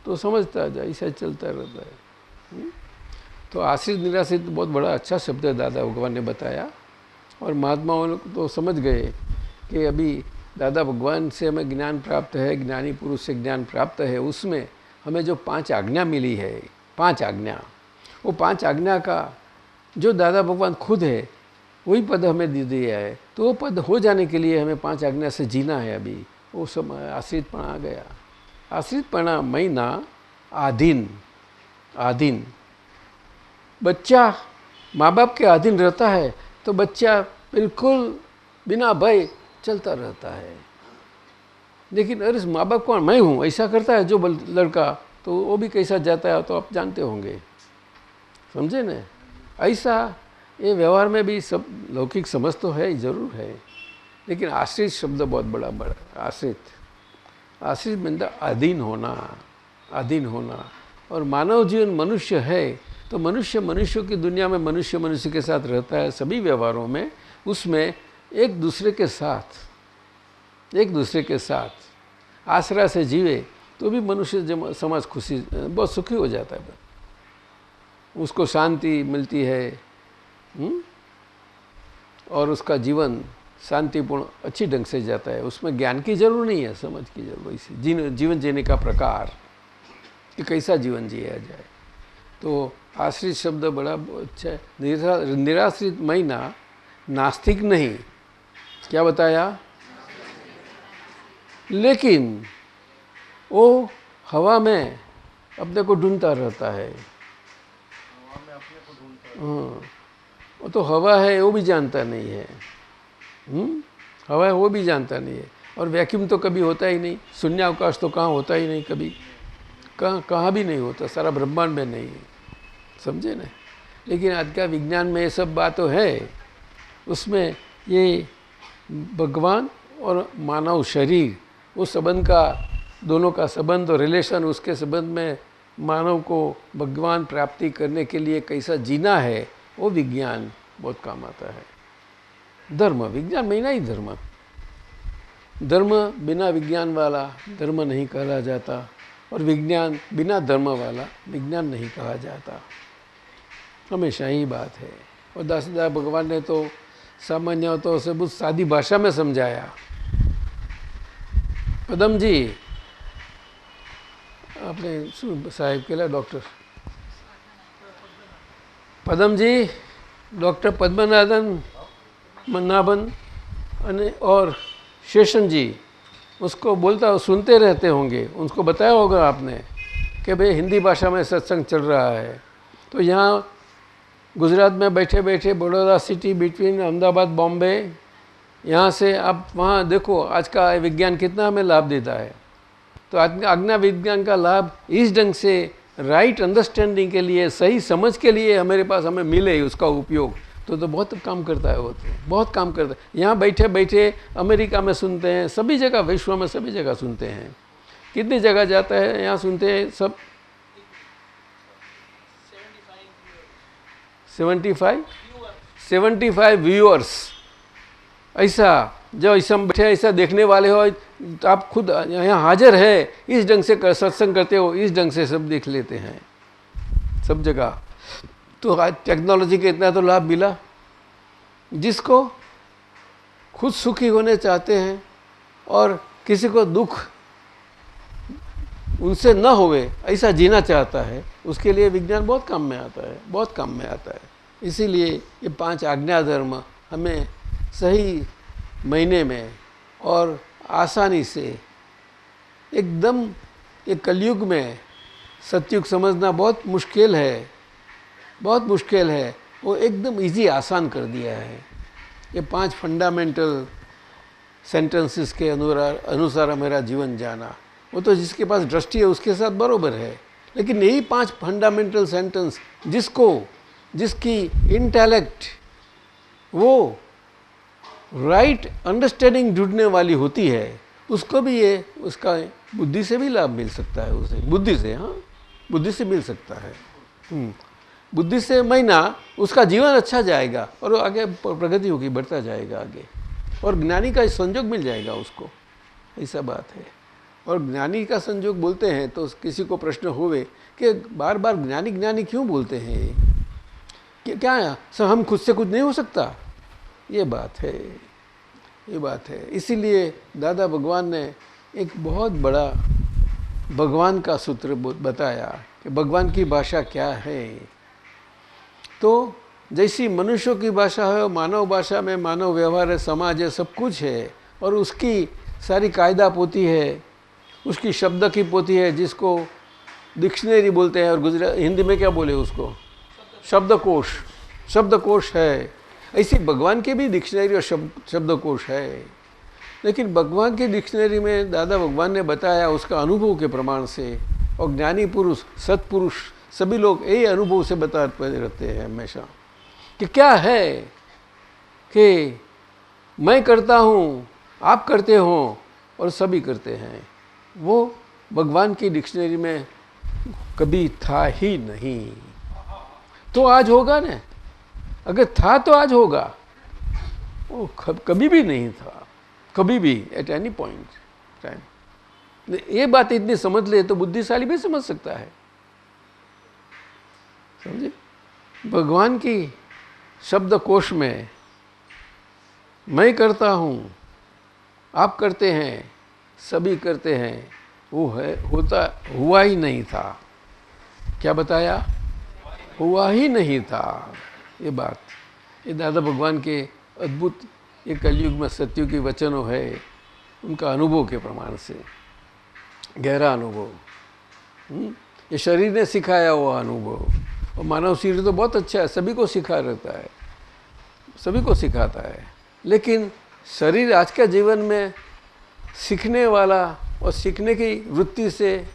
[SPEAKER 3] तो समझता है, ऐसा चलता रहता है। तो आश्रित निराश्रित बहुत बड़ा अच्छा शब्द है, दादा भगवान ने बताया। और महात्माओं तो समझ गए कि अभी दादा भगवान से हमें ज्ञान प्राप्त है, ज्ञानी पुरुष से ज्ञान प्राप्त है, उसमें हमें जो 5 आज्ञा मिली है, 5 आज्ञा, वो 5 आज्ञा का जो दादा भगवान खुद है वही पद हमें दे दिया है। तो वो पद हो जाने के लिए हमें 5 आज्ञा से जीना है। अभी वो समय आश्रितपना आ गया। आश्रितपना महीना आधीन बच्चा माँ बाप के अधीन रहता है, तो बच्चा बिल्कुल बिना भय चलता रहता है। लेकिन अरे माँ बाप कौन, मैं हूँ, ऐसा करता है जो लड़का, तो वो भी कैसा जाता है तो आप जानते होंगे, समझे न। ऐसा ये व्यवहार में भी सब लौकिक समझ तो है, ज़रूर है, लेकिन आश्रित शब्द बहुत बड़ा आश्रित मतलब अधीन होना। और मानव जीवन मनुष्य है, तो मनुष्यों की दुनिया में मनुष्य के साथ रहता है, सभी व्यवहारों में, उसमें एक दूसरे के साथ आसरा से जीवे तो भी मनुष्य समाज खुशी, बहुत सुखी हो जाता है, उसको शांति मिलती है। और उसका जीवन शांतिपूर्ण अच्छी ढंग से जाता है। उसमें ज्ञान की जरूर नहीं है, समझ की जरूर, इसी जीवन जीने का प्रकार कि कैसा जीवन जिया जाए। तो आश्रित शब्द बड़ा अच्छा है। निराश्रित महीना नास्तिक नहीं, क्या बताया, लेकिन वो हवा में अपने को ढूंढता रहता है। हाँ, वो तो हवा है वो भी जानता नहीं है। हवा है वो भी जानता नहीं है। और वैक्यूम तो कभी होता ही नहीं, शून्यावकाश तो कहाँ होता ही नहीं, कभी कहाँ भी नहीं होता, सारा ब्रह्मांड में नहीं है, समझे ना। लेकिन आज का विज्ञान में ये सब बात तो है, उसमें ये भगवान और मानव शरीर, उस संबंध का, दोनों का संबंध और रिलेशन, उसके संबंध में मानव को भगवान प्राप्ति करने के लिए कैसा जीना है, वो विज्ञान बहुत काम आता है। धर्म, विज्ञान में नहीं, धर्म बिना विज्ञान वाला धर्म नहीं कहा जाता, और विज्ञान बिना धर्म वाला विज्ञान नहीं कहा जाता, हमेशा ही बात है। और दासदास भगवान ने तो सामान्य तो से बहुत सादी भाषा में समझाया। पदम जी આપણે શું સાહેબ કેલા ડૉક્ટર પદમજી, डॉक्टर पद्मनाभन और शेषन जी उसको बोलता, सुनते रहते होंगे, उनको बताया होगा आपने कि भाई हिंदी भाषा में सत्संग चल रहा है। तो यहाँ गुजरात में बैठे बैठे बड़ौदा सिटी बिटवीन अहमदाबाद बॉम्बे, यहाँ से आप वहाँ देखो आज का विज्ञान कितना हमें लाभ देता है। तो आज्ञा विज्ञान का लाभ इस ढंग से राइट अंडरस्टैंडिंग के लिए, सही समझ के लिए हमारे पास हमें मिले उसका उपयोग, तो बहुत काम करता है वो, तो बहुत काम करता है। यहाँ बैठे बैठे अमेरिका में सुनते हैं, सभी जगह, विश्व में सभी जगह सुनते हैं। कितनी जगह जाता है, यहाँ सुनते हैं सब 75 व्यूअर्स। ऐसा जो ऐसा बैठे ऐसा देखने वाले हो, तो आप खुद यहाँ हाजिर है, इस ढंग से सत्संग करते हो, इस ढंग से सब देख लेते हैं सब जगह। तो आज टेक्नोलॉजी का इतना तो लाभ मिला। जिसको खुद सुखी होने चाहते हैं और किसी को दुख उनसे न होवे ऐसा जीना चाहता है, उसके लिए विज्ञान बहुत काम में आता है, बहुत काम में आता है। इसीलिए ये 5 आज्ञा धर्म हमें सही महीने में और आसानी से एकदम ये कलयुग में सतयुग समझना बहुत मुश्किल है, बहुत मुश्किल है, वो एकदम इजी आसान कर दिया है। ये 5 फंडामेंटल सेंटेंसेस के अनुसार मेरा जीवन जाना, वो तो जिसके पास दृष्टि है उसके साथ बरोबर है। लेकिन यही 5 फंडामेंटल सेंटेंस जिसकी इंटेलेक्ट वो राइट अंडरस्टैंडिंग ढूंढने वाली होती है, उसको भी ये उसका बुद्धि से भी लाभ मिल सकता है। उसे बुद्धि से, हाँ बुद्धि से मिल सकता है। बुद्धि से महीना उसका जीवन अच्छा जाएगा और वो आगे प्रगति होगी, बढ़ता जाएगा आगे, और ज्ञानी का संयोग मिल जाएगा उसको। ऐसा बात है। और ज्ञानी का संयोग बोलते हैं तो किसी को प्रश्न होवे कि बार बार ज्ञानी ज्ञानी क्यों बोलते हैं, कि क्या सर हम खुद से कुछ नहीं हो सकता? ये बात है, ये बात है। इसीलिए दादा भगवान ने एक बहुत बड़ा भगवान का सूत्र बताया कि भगवान की भाषा क्या है। तो जैसी मनुष्यों की भाषा है, मानव भाषा में मानव व्यवहार है, समाज है, सब कुछ है, और उसकी सारी कायदा पोती है, उसकी शब्द की पोती है, जिसको डिक्शनरी बोलते हैं, और हिंदी में क्या बोले उसको, शब्दकोश, शब्दकोश है। ऐसी भगवान के भी डिक्शनरी और शब्दकोश है। लेकिन भगवान की डिक्शनरी में दादा भगवान ने बताया उसका अनुभव के प्रमाण से, और ज्ञानी पुरुष सत्पुरुष सभी लोग यही अनुभव से बताते रहते हैं हमेशा कि क्या है कि मैं करता हूँ, आप करते हो और सभी करते हैं। वो भगवान की डिक्शनरी में कभी था ही नहीं। तो आज होगा ना, अगर था तो आज होगा, वो कभी भी नहीं था, कभी भी, एट एनी पॉइंट टाइम। ये बात इतनी समझ ले तो बुद्धिशाली भी समझ सकता है, समझे। भगवान की शब्दकोश में मैं करता हूँ, आप करते हैं, सभी करते हैं, वो है होता हुआ ही नहीं था। क्या बताया? हुआ ही नहीं था। ये बात, ये दादा भगवान के अद्भुत ये कलयुग में सत्युग के वचनों है, उनका अनुभव के प्रमाण से, गहरा अनुभव। ये शरीर ने सिखाया हुआ अनुभव, और मानव शरीर तो बहुत अच्छा है, सभी को सिखा रहता है, सभी को सिखाता है। लेकिन शरीर आज के जीवन में सीखने वाला और सीखने की वृत्ति से,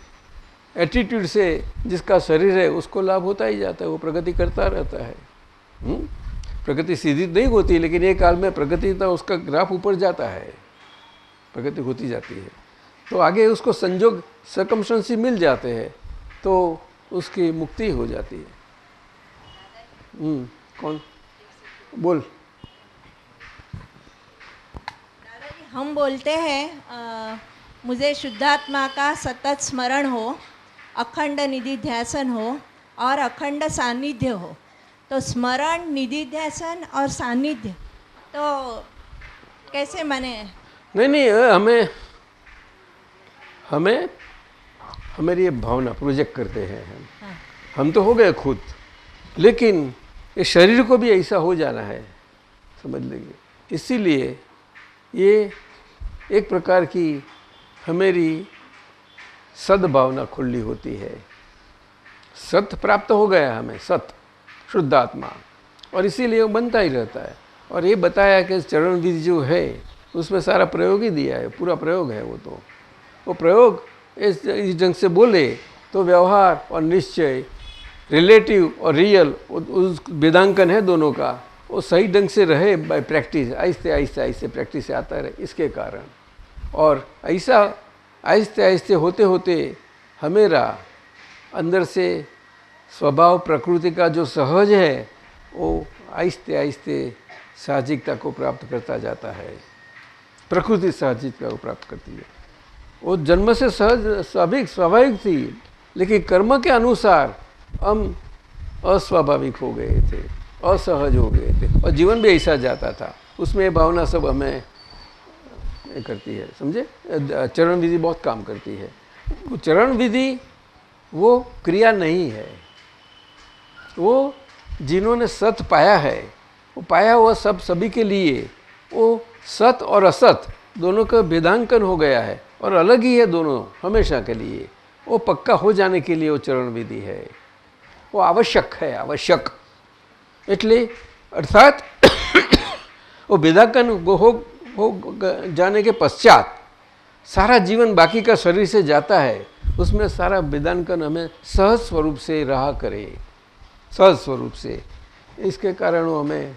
[SPEAKER 3] एटीट्यूड से जिसका शरीर है, उसको लाभ होता ही जाता है, वो प्रगति करता रहता है। प्रगति सीधी नहीं होती, लेकिन एक काल में प्रगति तो उसका ग्राफ ऊपर जाता है, प्रगति होती जाती है। तो आगे उसको संजोग सर्कमस्टेंस मिल जाते हैं, तो उसकी मुक्ति हो जाती है। कौन बोल?
[SPEAKER 7] हम बोलते हैं मुझे शुद्धात्मा का सतत स्मरण हो, अखंड निधि ध्यासन हो और अखंड सानिध्य हो। तो स्मरण, निधि ध्यासन और सानिध्य तो कैसे माने?
[SPEAKER 3] नहीं, हमें हमारी ये भावना प्रोजेक्ट करते हैं हम तो हो गए खुद, लेकिन ये शरीर को भी ऐसा हो जाना है, समझ लेंगे। इसीलिए ये एक प्रकार की हमारी सद्भावना खुली होती है। सत्य प्राप्त हो गया हमें, सत्य शुद्ध आत्मा, और इसीलिए वो बनता ही रहता है। और ये बताया कि चरण विधि जो है उसमें सारा प्रयोग ही दिया है, पूरा प्रयोग है। वो प्रयोग इस ढंग से बोले तो व्यवहार और निश्चय, रिलेटिव और रियल, उस वेदांकन है दोनों का, वो सही ढंग से रहे बाय प्रैक्टिस, ऐसे प्रैक्टिस से आता रहे इसके कारण। और ऐसा आहिस्ते आहिस्ते होते होते हमेरा अंदर से स्वभाव प्रकृति का जो सहज है वो आहिस्ते आहिस्ते साहजिकता को प्राप्त करता जाता है। प्रकृति साहजिकता को प्राप्त करती है। वो जन्म से सहज स्वाभाविक थी, लेकिन कर्म के अनुसार हम अस्वाभाविक हो गए थे, असहज हो गए थे, और जीवन भी ऐसा जाता था। उसमें ये भावना सब हमें करती है, समझे। चरण विधि बहुत काम करती है। चरण विधि वो क्रिया नहीं है, वो जिन्होंने सत पाया है, वो पाया हुआ सब सभी के लिए, वो सत और असत दोनों का भेदांकन हो गया है और अलग ही है दोनों हमेशा के लिए। वो पक्का हो जाने के लिए वो चरण विधि है, वो आवश्यक है, आवश्यक। એટલે अर्थात वो भेदांकन हो जाने के पश्चात सारा जीवन बाकी का शरीर से जाता है, उसमें सारा वेदांकन हमें सहज स्वरूप से रहा करे, सहज स्वरूप से। इसके कारण वो हमें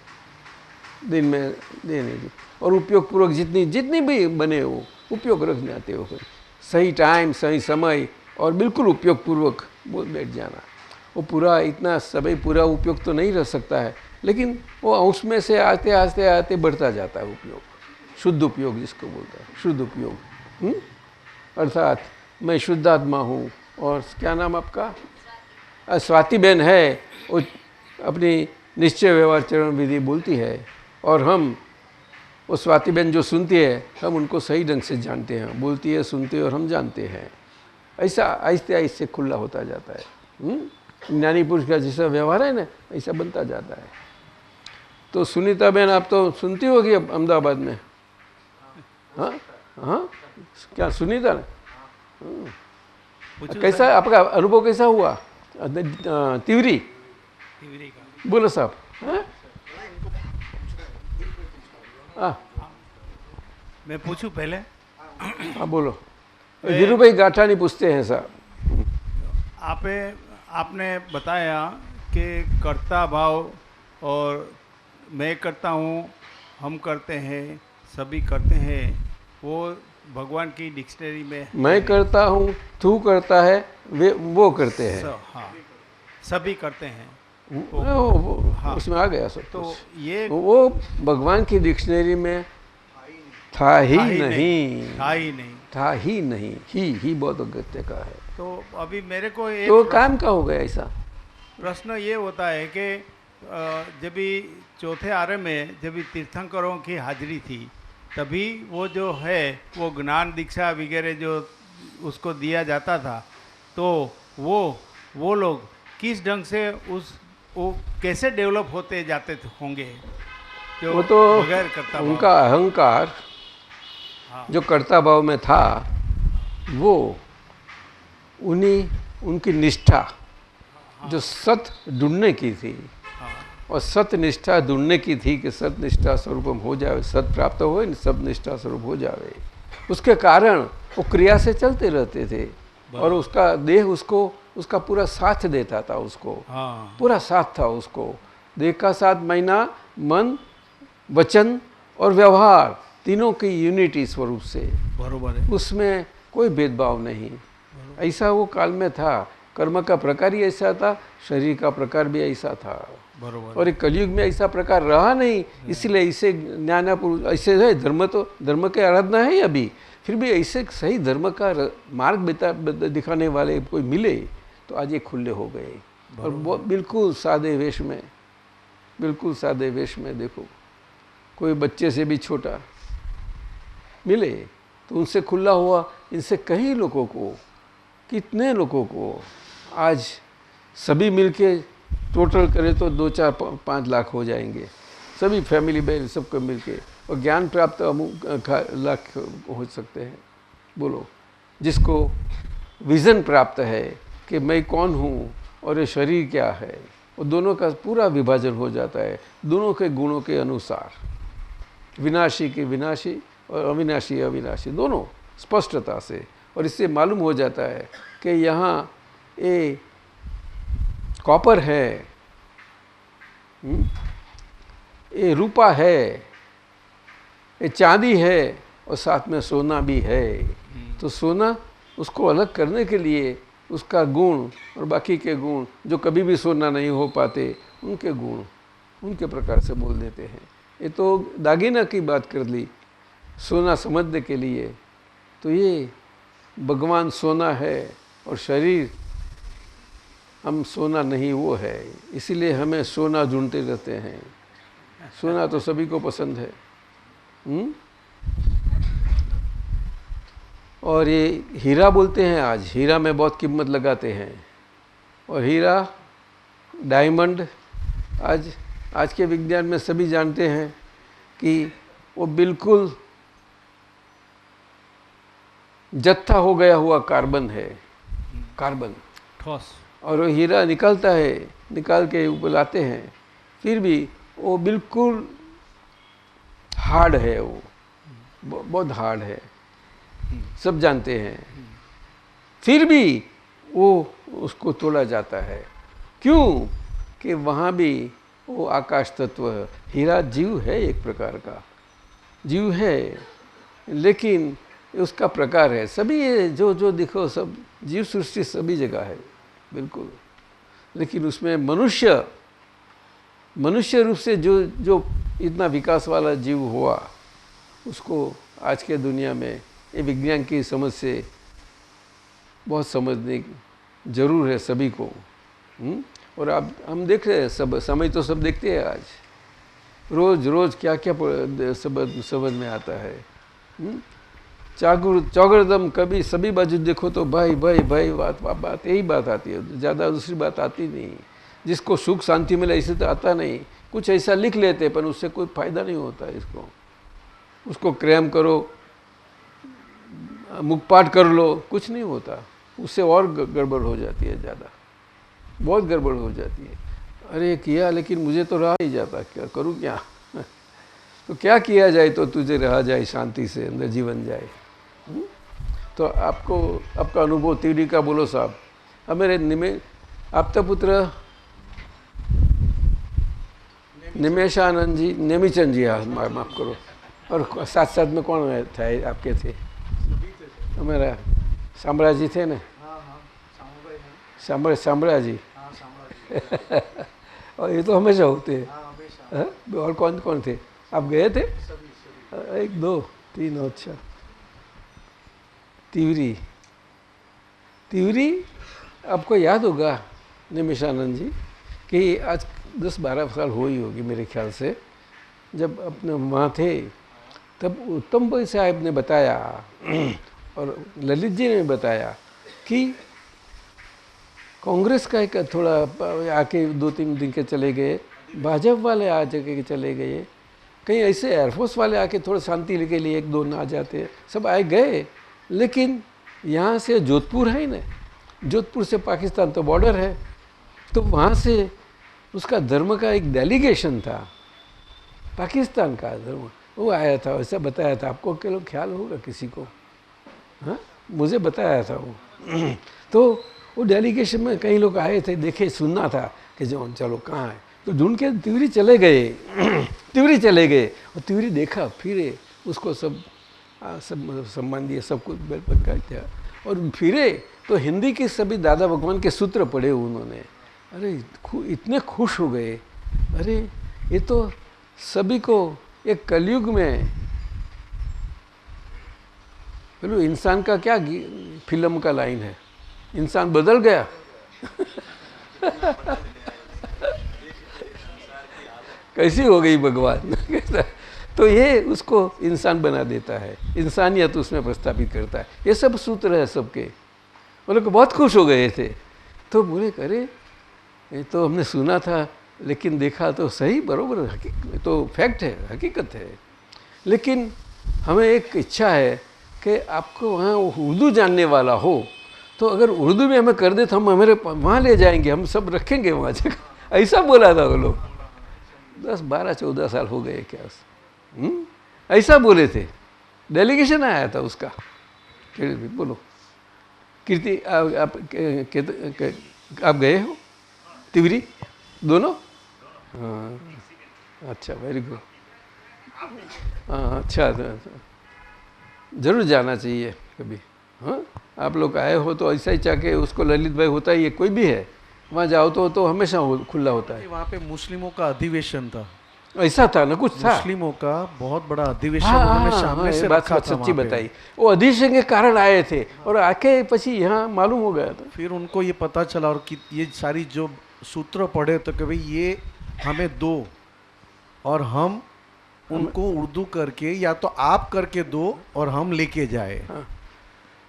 [SPEAKER 3] दिन में देने की और उपयोग पूर्वक जितनी भी बने वो उपयोग रखने आते हो, सही टाइम सही समय और बिल्कुल उपयोग पूर्वक बैठ जाना। वो पूरा इतना समय पूरा उपयोग तो नहीं रह सकता है, लेकिन वो उसमें से आते आते आते बढ़ता जाता है उपयोग, शुद्ध उपयोग जिसको बोलता है, शुद्ध उपयोग। अर्थात मैं शुद्धात्मा हूँ। और क्या नाम आपका? स्वाति बहन है, वो अपनी निश्चय व्यवहार चरण विधि बोलती है, और हम वो स्वाति बहन जो सुनती है, हम उनको सही ढंग से जानते हैं, बोलती है, सुनते हैं और हम जानते हैं। ऐसा आहिस्ते आहिस्ते खुला होता जाता है। ज्ञानी पुरुष का जैसा व्यवहार है ना, ऐसा बनता जाता है। तो सुनीता बहन आप तो सुनती होगी अब अहमदाबाद में? हाँ हाँ, क्या सुनीता ना? कैसा आपका अनुभव कैसा हुआ? तिवरी
[SPEAKER 5] का
[SPEAKER 3] बोलो साहब। हाँ
[SPEAKER 5] मैं पूछूं पहले?
[SPEAKER 3] हाँ बोलो। वीरू भाई गाठानी पूछते हैं साहब।
[SPEAKER 5] आपने बताया कि कर्ता भाव और मैं करता हूँ, हम करते हैं, सभी करते हैं, वो भगवान की डिक्शनरी में
[SPEAKER 3] मैं करता हूँ, तू करता है, वे वो करते हैं।
[SPEAKER 5] हाँ, सभी करते हैं।
[SPEAKER 3] हाँ, उसमें आ गया सब।
[SPEAKER 5] तो ये
[SPEAKER 3] वो भगवान की डिक्शनरी में था ही नहीं, था ही नहीं। ही बहुत अगत्य का है।
[SPEAKER 5] तो अभी मेरे को एक
[SPEAKER 3] तो काम का हो गया ऐसा।
[SPEAKER 5] प्रश्न ये होता है कि जब भी चौथे आर्य में जब भी तीर्थंकरों की हाजिरी थी, तभी वो जो है वो ज्ञान दीक्षा वगैरह जो उसको दिया जाता था, तो वो लोग किस ढंग से वो कैसे डेवलप होते जाते होंगे?
[SPEAKER 3] वो तो
[SPEAKER 5] बगैर कर्ता भाव,
[SPEAKER 3] उनका अहंकार जो कर्ता भाव में था, वो उनकी निष्ठा जो सत ढूंढने की थी, और सत्य निष्ठा ढूंढने की थी कि सत्य निष्ठा स्वरूप हो जाए, सत प्राप्त हो, सब निष्ठा स्वरूप हो जाए। उसके कारण वो क्रिया से चलते रहते थे, और उसका देह उसका पूरा साथ देता था, उसको पूरा साथ था उसको। देह का साथ महीना, मन, वचन और व्यवहार तीनों की यूनिटी स्वरूप से, बरोबर है, उसमें कोई भेदभाव नहीं। ऐसा वो काल में था। कर्म का प्रकार ही ऐसा था, शरीर का प्रकार भी ऐसा था, बरोबर। और एक कलयुग में ऐसा प्रकार रहा नहीं, इसलिए ऐसे ज्ञाना पुरुष ऐसे है। धर्म के आराधना है अभी, फिर भी ऐसे सही धर्म का मार्ग दिखाने वाले कोई मिले तो आज ये खुले हो गए। और वो बिल्कुल सादे वेश में, बिल्कुल सादे वेश में देखो, कोई बच्चे से भी छोटा मिले तो उनसे खुला हुआ। इनसे कई लोगों को, कितने लोगों को आज सभी मिलके टोटल करें तो 2, 4, 5 लाख हो जाएंगे, सभी फैमिली में सबको मिलके, और ज्ञान प्राप्त लाख हो सकते हैं। बोलो, जिसको विज़न प्राप्त है कि मैं कौन हूँ और ये शरीर क्या है, वो दोनों का पूरा विभाजन हो जाता है, दोनों के गुणों के अनुसार, विनाशी के विनाशी और अविनाशी अविनाशी, दोनों स्पष्टता से। और इससे मालूम हो जाता है कि यहाँ ये कॉपर है, ये रूपा है, ये चांदी है, और साथ में सोना भी है। तो सोना उसको अलग करने के लिए उसका गुण और बाकी के गुण जो कभी भी सोना नहीं हो पाते उनके गुण उनके प्रकार से बोल देते हैं। ये तो दागिना की बात कर ली सोना समझने के लिए। तो ये भगवान सोना है और शरीर हम सोना नहीं वो है, इसीलिए हमें सोना ढूंढते रहते हैं। सोना तो सभी को पसंद है। और ये हीरा बोलते हैं, आज हीरा में बहुत कीमत लगाते हैं। और हीरा डायमंड आज के विज्ञान में सभी जानते हैं कि वो बिल्कुल जत्था हो गया हुआ कार्बन है, कार्बन।
[SPEAKER 5] ठोस।
[SPEAKER 3] और वो हीरा निकलता है, निकाल के ऊपर लाते हैं, फिर भी वो बिल्कुल हार्ड है, वो बहुत हार्ड है, सब जानते हैं। फिर भी वो उसको तोड़ा जाता है। क्यों? कि वहाँ भी वो आकाश तत्व, हीरा जीव है, एक प्रकार का जीव है, लेकिन उसका प्रकार है। सभी ये जो देखो सब जीव सृष्टि सभी जगह है बिल्कुल, लेकिन उसमें मनुष्य रूप से जो इतना विकास वाला जीव हुआ, उसको आज के दुनिया में ये विज्ञान की समझ से बहुत समझने जरूर है सभी को। और अब हम देख रहे हैं, सब समय तो सब देखते हैं आज, रोज क्या क्या समझ में आता है। चौगरदम कभी सभी बाजू देखो तो भाई बात यही बात आती है, ज़्यादा दूसरी बात आती नहीं। जिसको सुख शांति मिले ऐसे तो आता नहीं, कुछ ऐसा लिख लेते पर उससे कोई फायदा नहीं होता इसको। उसको क्रैम करो, मुखपाठ कर लो, कुछ नहीं होता, उससे और गड़बड़ हो जाती है, ज़्यादा बहुत गड़बड़ हो जाती है। अरे किया लेकिन मुझे तो रहा ही जाता, क्या करूँ क्या? तो क्या किया जाए तो तुझे रहा जाए शांति से, अंदर जीवन जाए। तो आपको आपका अनुभव तिवरी का बोलो साहब। अब मेरे आपका पुत्र निमेशानंद जी, नेमीचंद जी, हाँ माफ़ करो, और साथ में कौन थे आपके थे? हमारा शामराज जी थे ना? शामराज जी। और ये तो हमेशा होते हैं। और कौन थे? आप गए थे? 1 2 3, अच्छा। तिवरी आपको याद होगा निमेशानंद जी कि आज 10-12 साल हो ही होगी मेरे ख्याल से, जब अपने वहाँ थे तब उत्तम भाई साहब ने बताया और ललित जी ने बताया कि कांग्रेस का एक थोड़ा आके 2-3 दिन के चले गए, भाजपा वाले आ के चले गए, कहीं ऐसे एयरफोर्स वाले आके थोड़ा शांति के लिए 1-2 आ जाते, सब आए गए। लेकिन यहाँ से जोधपुर है ना, जोधपुर से पाकिस्तान तो बॉर्डर है, तो वहाँ से उसका धर्म का एक डेलीगेशन था, पाकिस्तान का धर्म, वो आया था, ऐसा बताया था। आपको के लोग ख्याल होगा किसी को? हाँ, मुझे बताया था वो। तो वो डेलीगेशन में कई लोग आए थे, देखे, सुनना था कि जो चलो कहाँ है, तो ढूंढ के तिवरी चले गए। और तिवरी देखा, फिरे, उसको सब सम्मान दिए, सब कुछ कहते हैं। और फिरे तो हिंदी के सभी दादा भगवान के सूत्र पढ़े उन्होंने। अरे इतने खुश हो गए, अरे ये तो सभी को एक कलयुग में, बोलो इंसान का क्या फिल्म का लाइन है, इंसान बदल गया। कैसी हो गई भगवान। तो ये उसको इंसान बना देता है, इंसानियत उसमें प्रस्थापित करता है। ये सब सूत्र है सबके। वो लोग बहुत खुश हो गए थे। तो बोले अरे ये तो हमने सुना था, लेकिन देखा तो सही, बरोबर, तो फैक्ट है, हकीकत है। लेकिन हमें एक इच्छा है कि आपको वहाँ उर्दू जानने वाला हो, तो अगर उर्दू में हमें कर दे तो हम हमारे वहाँ ले जाएंगे, हम सब रखेंगे वहाँ जगह। ऐसा बोला था वो लोग। 10-12-14 साल हो गए क्या? ऐसा बोले थे, डेलीगेशन आया था उसका। बोलो कीर्ति, आप गए हो तिवरी दोनों? हाँ, अच्छा, वेरी गुड। हाँ, अच्छा, जरूर जाना चाहिए कभी। हाँ, आप लोग आए हो तो ऐसा ही चाह के उसको ललित भाई होता ही है, कोई भी है वहाँ जाओ तो हमेशा खुला होता है।
[SPEAKER 2] वहाँ पे मुस्लिमों का अधिवेशन था,
[SPEAKER 3] ऐसा था ना, कुछ था।
[SPEAKER 2] मुस्लिमों का बहुत बड़ा अधिवेशन
[SPEAKER 3] हाँ,
[SPEAKER 2] उन्होंने
[SPEAKER 3] हाँ,
[SPEAKER 2] सामने
[SPEAKER 3] हाँ,
[SPEAKER 2] से
[SPEAKER 3] ये बात
[SPEAKER 2] रखा था
[SPEAKER 3] सच्ची
[SPEAKER 2] वहाँ पे।
[SPEAKER 3] बताई। वो अधिवेशन के कारण आए थे और आके पची यहाँ मालूम हो गया था।
[SPEAKER 2] फिर उनको ये पता चला और कि ये सारी जो सूत्र पढ़े तो कि भाई ये हमें दो और हम उनको उर्दू करके या तो आप करके दो और हम लेके जाए।
[SPEAKER 3] हाँ।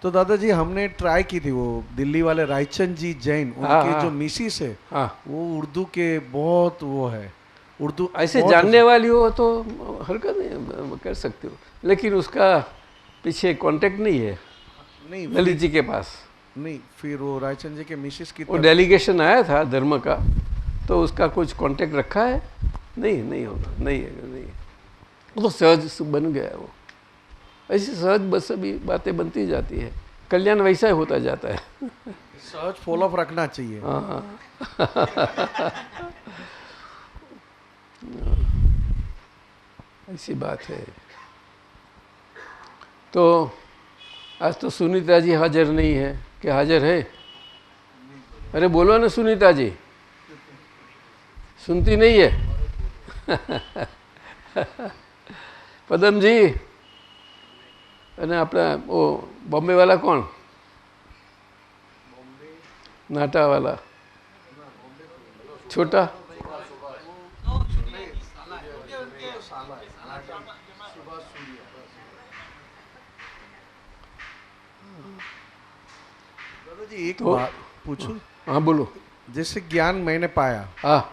[SPEAKER 2] तो दादाजी हमने ट्राई की थी, वो दिल्ली वाले रायचंद जी जैन,
[SPEAKER 3] हाँ,
[SPEAKER 2] उनके
[SPEAKER 3] हाँ।
[SPEAKER 2] जो मिसिस है
[SPEAKER 3] हाँ,
[SPEAKER 2] वो उर्दू के बहुत वो है, उर्दू
[SPEAKER 3] ऐसे
[SPEAKER 2] बहुत-
[SPEAKER 3] जानने वाली हो तो हरकत नहीं कर सकते हो, लेकिन उसका पीछे कांटेक्ट नहीं है
[SPEAKER 2] नहीं
[SPEAKER 3] ललित जी के पास।
[SPEAKER 2] नहीं, फिर वो रायचंद जी के मिसिस की
[SPEAKER 3] वो डेलीगेशन आया था धर्म का, तो उसका कुछ कांटेक्ट रखा है? नहीं होगा, नहीं है। वो तो सहज बन गया है। वो ऐसी सहज बस अभी बातें बनती जाती है, कल्याण वैसा ही होता जाता है।
[SPEAKER 2] सहज फॉलो अप रखना चाहिए।
[SPEAKER 3] हाँ। ऐसी बात है। तो आज तो सुनीता जी हाजिर नहीं है, क्या हाजिर है? अरे बोलो ना सुनीता जी, सुनती नहीं है? पदम जी, અને આપણા वो बॉम्बे वाला कौन? नाटा वाला छोटा?
[SPEAKER 2] दादाजी एक
[SPEAKER 3] तो-
[SPEAKER 2] बात पूछूं,
[SPEAKER 3] हाँ बोलो।
[SPEAKER 2] जैसे ज्ञान मैंने पाया,
[SPEAKER 3] हाँ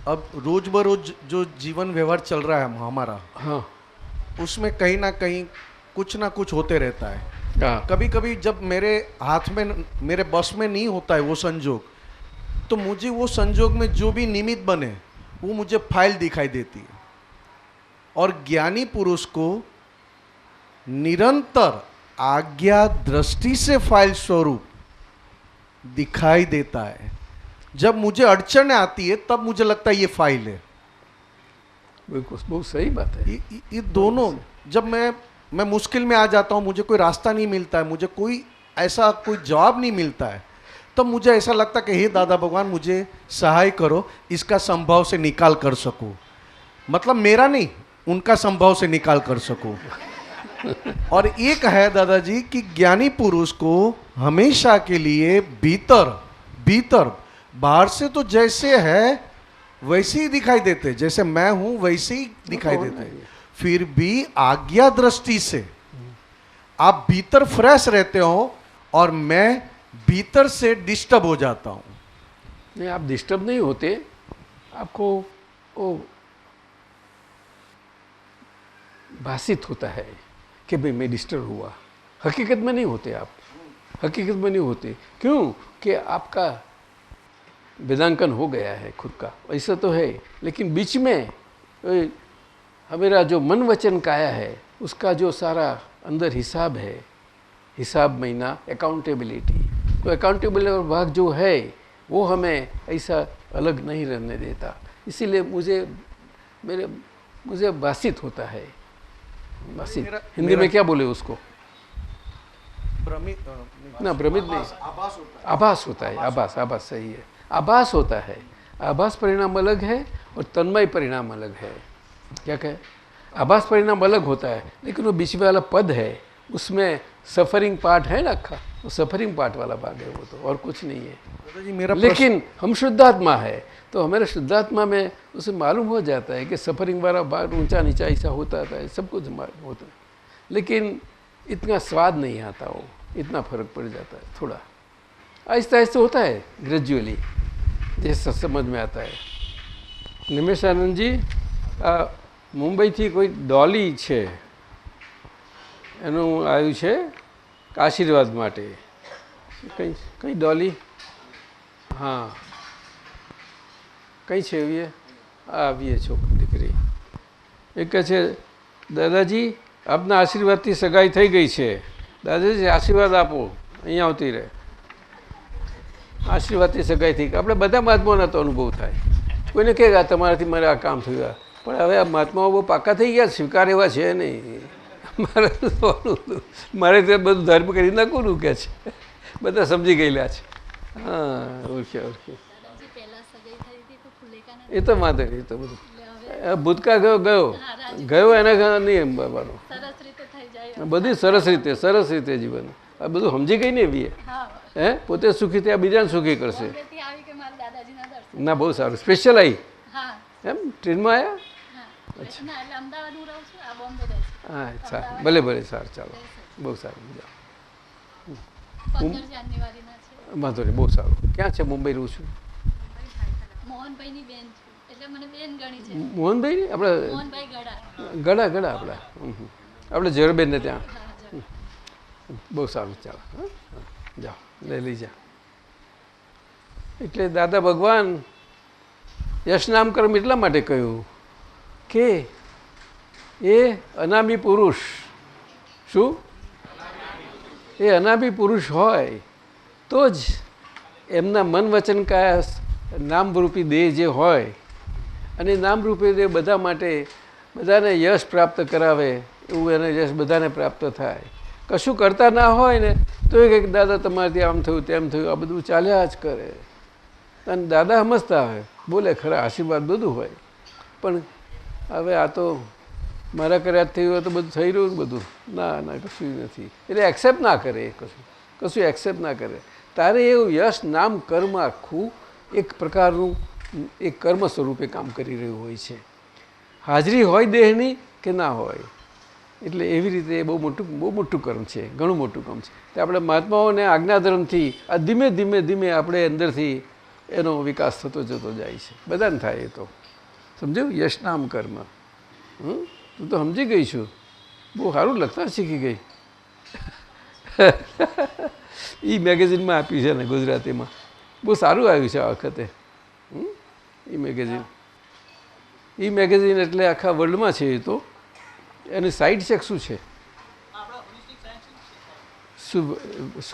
[SPEAKER 2] अब रोज बरोज जो जीवन व्यवहार चल रहा है हमारा,
[SPEAKER 3] हाँ
[SPEAKER 2] उसमें कहीं ना कहीं कुछ ना कुछ होते रहता है।
[SPEAKER 3] हाँ
[SPEAKER 2] कभी कभी जब मेरे हाथ में, मेरे बस में नहीं होता है वो संजोग, तो मुझे वो संजोग में जो भी निमित्त बने वो मुझे फाइल दिखाई देती है। और ज्ञानी पुरुष को निरंतर आज्ञा दृष्टि से फाइल स्वरूप दिखाई देता है। जब मुझे अड़चन आती है तब मुझे लगता है ये फाइल है।
[SPEAKER 3] बिल्कुल, बहुत सही बात है।
[SPEAKER 2] ये दोनों, जब मैं मुश्किल में आ जाता हूँ, मुझे कोई रास्ता नहीं मिलता है, मुझे कोई ऐसा कोई जवाब नहीं मिलता है, तब मुझे ऐसा लगता है कि हे दादा भगवान मुझे सहाय करो, इसका संभव से निकाल कर सकूं। मतलब मेरा नहीं, उनका संभव से निकाल कर सकूं। और एक है दादाजी कि ज्ञानी पुरुष को हमेशा के लिए भीतर बाहर से तो जैसे है वैसे ही दिखाई देते, जैसे मैं हूं वैसे ही दिखाई देते, फिर भी आज्ञा दृष्टि से आप भीतर फ्रेश रहते हो और मैं भीतर से डिस्टर्ब हो जाता हूं।
[SPEAKER 3] नहीं, आप डिस्टर्ब नहीं होते, आपको वो भाषित होता है कि भाई मैं डिस्टर्ब हुआ। हकीकत में नहीं होते आप, हकीकत में नहीं होते। क्यों? कि आपका वेदांकन हो गया है खुद का, ऐसा तो है। लेकिन बीच में हमारा जो मन वचन काया है, उसका जो सारा अंदर हिसाब है, हिसाब महीना, अकाउंटेबिलिटी, तो अकाउंटेबिलिटी भाग जो है वो हमें ऐसा अलग नहीं रहने देता। इसीलिए मुझे भाषित होता है। भाषित हिंदी में क्या बोले उसको? ना भ्रमित नहीं, आभास होता है। आभास सही है, आभास होता है। आभास परिणाम अलग है और तन्मय परिणाम अलग है। क्या कहे? आभास परिणाम अलग होता है, लेकिन वो बीच वाला पद है, उसमें सफरिंग पार्ट है ना, अक्खा वो सफरिंग पार्ट वाला भाग है वो, तो और कुछ नहीं है।
[SPEAKER 2] दादाजी मेरा
[SPEAKER 3] लेकिन हम शुद्धात्मा है, तो हमारे शुद्धात्मा में उसे मालूम हो जाता है कि सफरिंग वाला भाग ऊंचा नीचा ऐसा होता है, सब कुछ मालूम होता है, लेकिन इतना स्वाद नहीं आता, वो इतना फर्क पड़ जाता है। थोड़ा आहिस्ता आहिस्ता होता है, ग्रेजुअली जैसा समझ में आता है। નિમેશ આનંદજી, આ મુંબઈથી કોઈ ડોલી છે, એનું આવ્યું છે આશીર્વાદ માટે. કઈ ડોલી? હા, કઈ છે એવી? આવીએ છોકરી દીકરી એ કહે છે દાદાજી આપના આશીર્વાદથી સગાઈ થઈ ગઈ છે, દાદાજી આશીર્વાદ આપો, અહીંયા આવતી રહે. આશીર્વાદથી સગાઈ થઈ. આપણે બધા મહાત્માઓના તો અનુભવ થાય. કોઈને કહે તમારાથી મારે આ કામ થયું, પણ હવે આ મહાત્માઓ બહુ પાકા થઈ ગયા, સ્વીકાર એવા છે નહીં. મારે ત્યાં બધું ધર્મ કરી નાખવું કે છે, બધા સમજી ગયેલા છે. હા, ઓળખે ઓળખે, એ તો વાંધો નહીં, એ તો બધું ભૂતકાળ ગયો એના નહીં બાબાનો, બધી સરસ રીતે જીવન આ બધું સમજી ગઈ ને એવી હે, પોતે સુખી થયા બીજાને સુખી કરશે. ના, બહુ સારું. સ્પેશિયલ આવી એમ ટ્રેનમાં આવ્યા? હા, સારું, ભલે ભલે, સારું, ચાલો, બહુ સારું, વાંધો નહીં, બહુ સારું. ક્યાં છે? મુંબઈ રહું છું. મોહનભાઈ આપણે ગળા આપણે ઝવેરબેન ને ત્યાં. બહુ સારું, ચાલો, જાઓ, લઈ જા. એટલે દાદા ભગવાન યશનામ કર્મ એટલા માટે કહ્યું કે એ અનામી પુરુષ, શું એ અનામી પુરુષ હોય તો જ એમના મન વચન કાયા નામરૂપી દેહ જે હોય, અને નામરૂપી દેહ બધા માટે બધાને યશ પ્રાપ્ત કરાવે એવું એને યશ બધાને પ્રાપ્ત થાય. કશું કરતા ના હોય ને તો એ કંઈક દાદા તમારાથી આમ થયું તેમ થયું આ બધું ચાલ્યા જ કરે. અને દાદા સમજતા હોય, બોલે ખરા, આશીર્વાદ બધું હોય, પણ હવે આ તો મારા કર્યા થયું હોય તો બધું થઈ રહ્યું બધું, ના કશું નથી. એટલે એક્સેપ્ટ ના કરે, કશું એક્સેપ્ટ ના કરે. તારે એવું યશ નામ કર્મ આખું એક પ્રકારનું એક કર્મ સ્વરૂપે કામ કરી રહ્યું હોય છે. હાજરી હોય દેહની કે ના હોય, એટલે એવી રીતે બહુ મોટું કર્મ છે, ઘણું મોટું કામ છે. તે આપણે મહાત્માઓને આજ્ઞાધર્મથી આ ધીમે આપણે અંદરથી એનો વિકાસ થતો જતો જાય છે. બધાને થાય એ તો સમજ્યું. યશનામ કર્મ. તું તો સમજી ગઈ છું, બહુ સારું લખતા શીખી ગઈ. એ મેગેઝિનમાં આપ્યું છે ને ગુજરાતીમાં, બહુ સારું આવ્યું છે આ વખતે. એ મેગેઝિન એટલે આખા વર્લ્ડમાં છે. એ તો એની સાઇટ છે શું છે, શું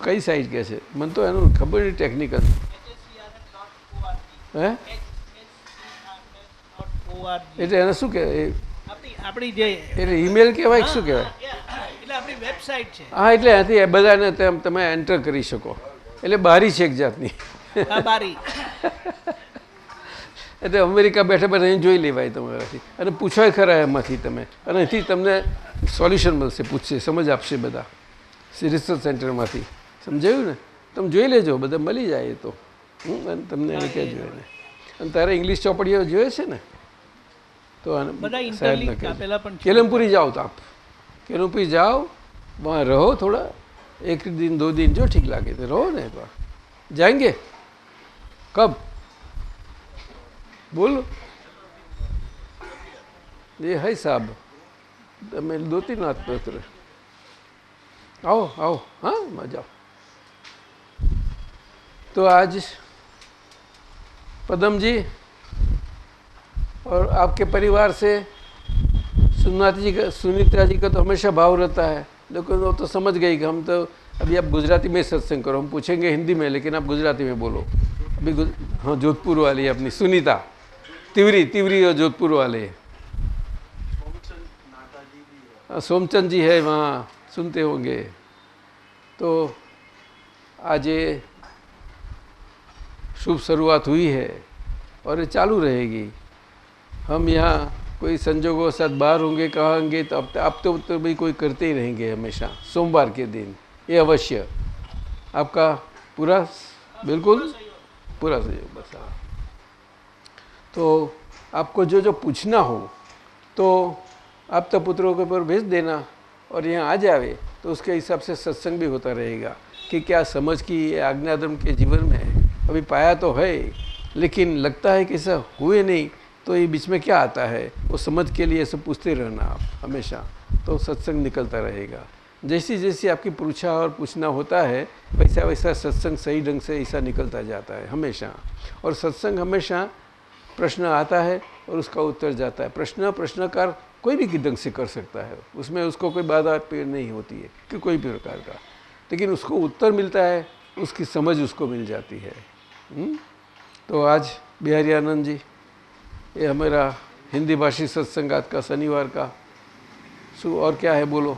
[SPEAKER 3] કઈ સાઇટ કહે છે મને તો એનું ખબર નહીં ટેકનિકલ. હે એટલે એને શું કહેવાય,
[SPEAKER 8] આપણી જે
[SPEAKER 3] એટલે ઈમેલ કહેવાય શું કહેવાય?
[SPEAKER 8] એટલે આપણી વેબસાઇટ છે.
[SPEAKER 3] હા, એટલે ત્યાંથી બધાને તમે એન્ટર કરી શકો. એટલે બારી છે એક જાતની.
[SPEAKER 8] બારી.
[SPEAKER 3] એટલે અમેરિકા બેઠા અહીં જોઈ લેવાય તમારાથી, અને પૂછવાય ખરા એમાંથી તમે, અને અહીંથી તમને સોલ્યુશન મળશે, પૂછશે, સમજ આપશે બધા રિસર્ચ સેન્ટરમાંથી. સમજાયું ને? તમે જોઈ લેજો, બધા મળી જાય એ તો. અને તમને એને કહેજો એને. અને તારે ઇંગ્લિશ ચોપડીઓ જોઈએ છે ને તો કેલમપુરી જાઓ તો આપ કેલમપુરી જાઓ, વहाँ रहो थोड़ा, 1 दिन 2 दिन जो ठीक लगे तो रहो ना. एक बार जाएंगे कब बोलो? ये है साहब, मैं 2-3 हाथ पे उतरे. आओ हाँ, मजा आओ. तो आज पदम जी और आपके परिवार से सुनीता जी का तो हमेशा भाव रहता है, लेकिन वो तो समझ गई कि हम तो अभी आप गुजराती में सत्संग करो, हम पूछेंगे हिंदी में, लेकिन आप गुजराती में बोलो. अभी हाँ, जोधपुर वाली है अपनी सुनीता, तिवरी और जोधपुर वाले. सोमचंद जी है वहाँ, सुनते होंगे. तो आज ये शुभ शुरुआत हुई है और ये चालू रहेगी. हम यहाँ कोई संजोगों साथ बाहर होंगे, कहाँ होंगे, तो अब तो भाई कोई करते ही रहेंगे हमेशा. सोमवार के दिन ये अवश्य आपका पूरा, बिल्कुल पूरा सहयोग. बस तो आपको जो पूछना हो तो आप तो पुत्रों के ऊपर भेज देना, और यहाँ आ जावे तो उसके हिसाब से सत्संग भी होता रहेगा कि क्या समझ की आज्ञाधर्म के जीवन में अभी पाया तो है, लेकिन लगता है कि ऐसा हुए नहीं, तो ये बीच में क्या आता है वो समझ के लिए सब पूछते रहना आप हमेशा, तो सत्संग निकलता रहेगा. जैसी आपकी पूछा और पूछना होता है वैसा सत्संग सही ढंग से ऐसा निकलता जाता है हमेशा. और सत्संग हमेशा प्रश्न आता है और उसका उत्तर जाता है. प्रश्नकार कोई भी ढंग से कर सकता है, उसमें उसको कोई बाधा पेड़ नहीं होती है कि कोई भी प्रकार का, लेकिन उसको उत्तर मिलता है, उसकी समझ उसको मिल जाती है. तो आज बिहारी आनंद जी, ये हमारा हिंदी भाषी सत्संग आज का शनिवार का और क्या है बोलो?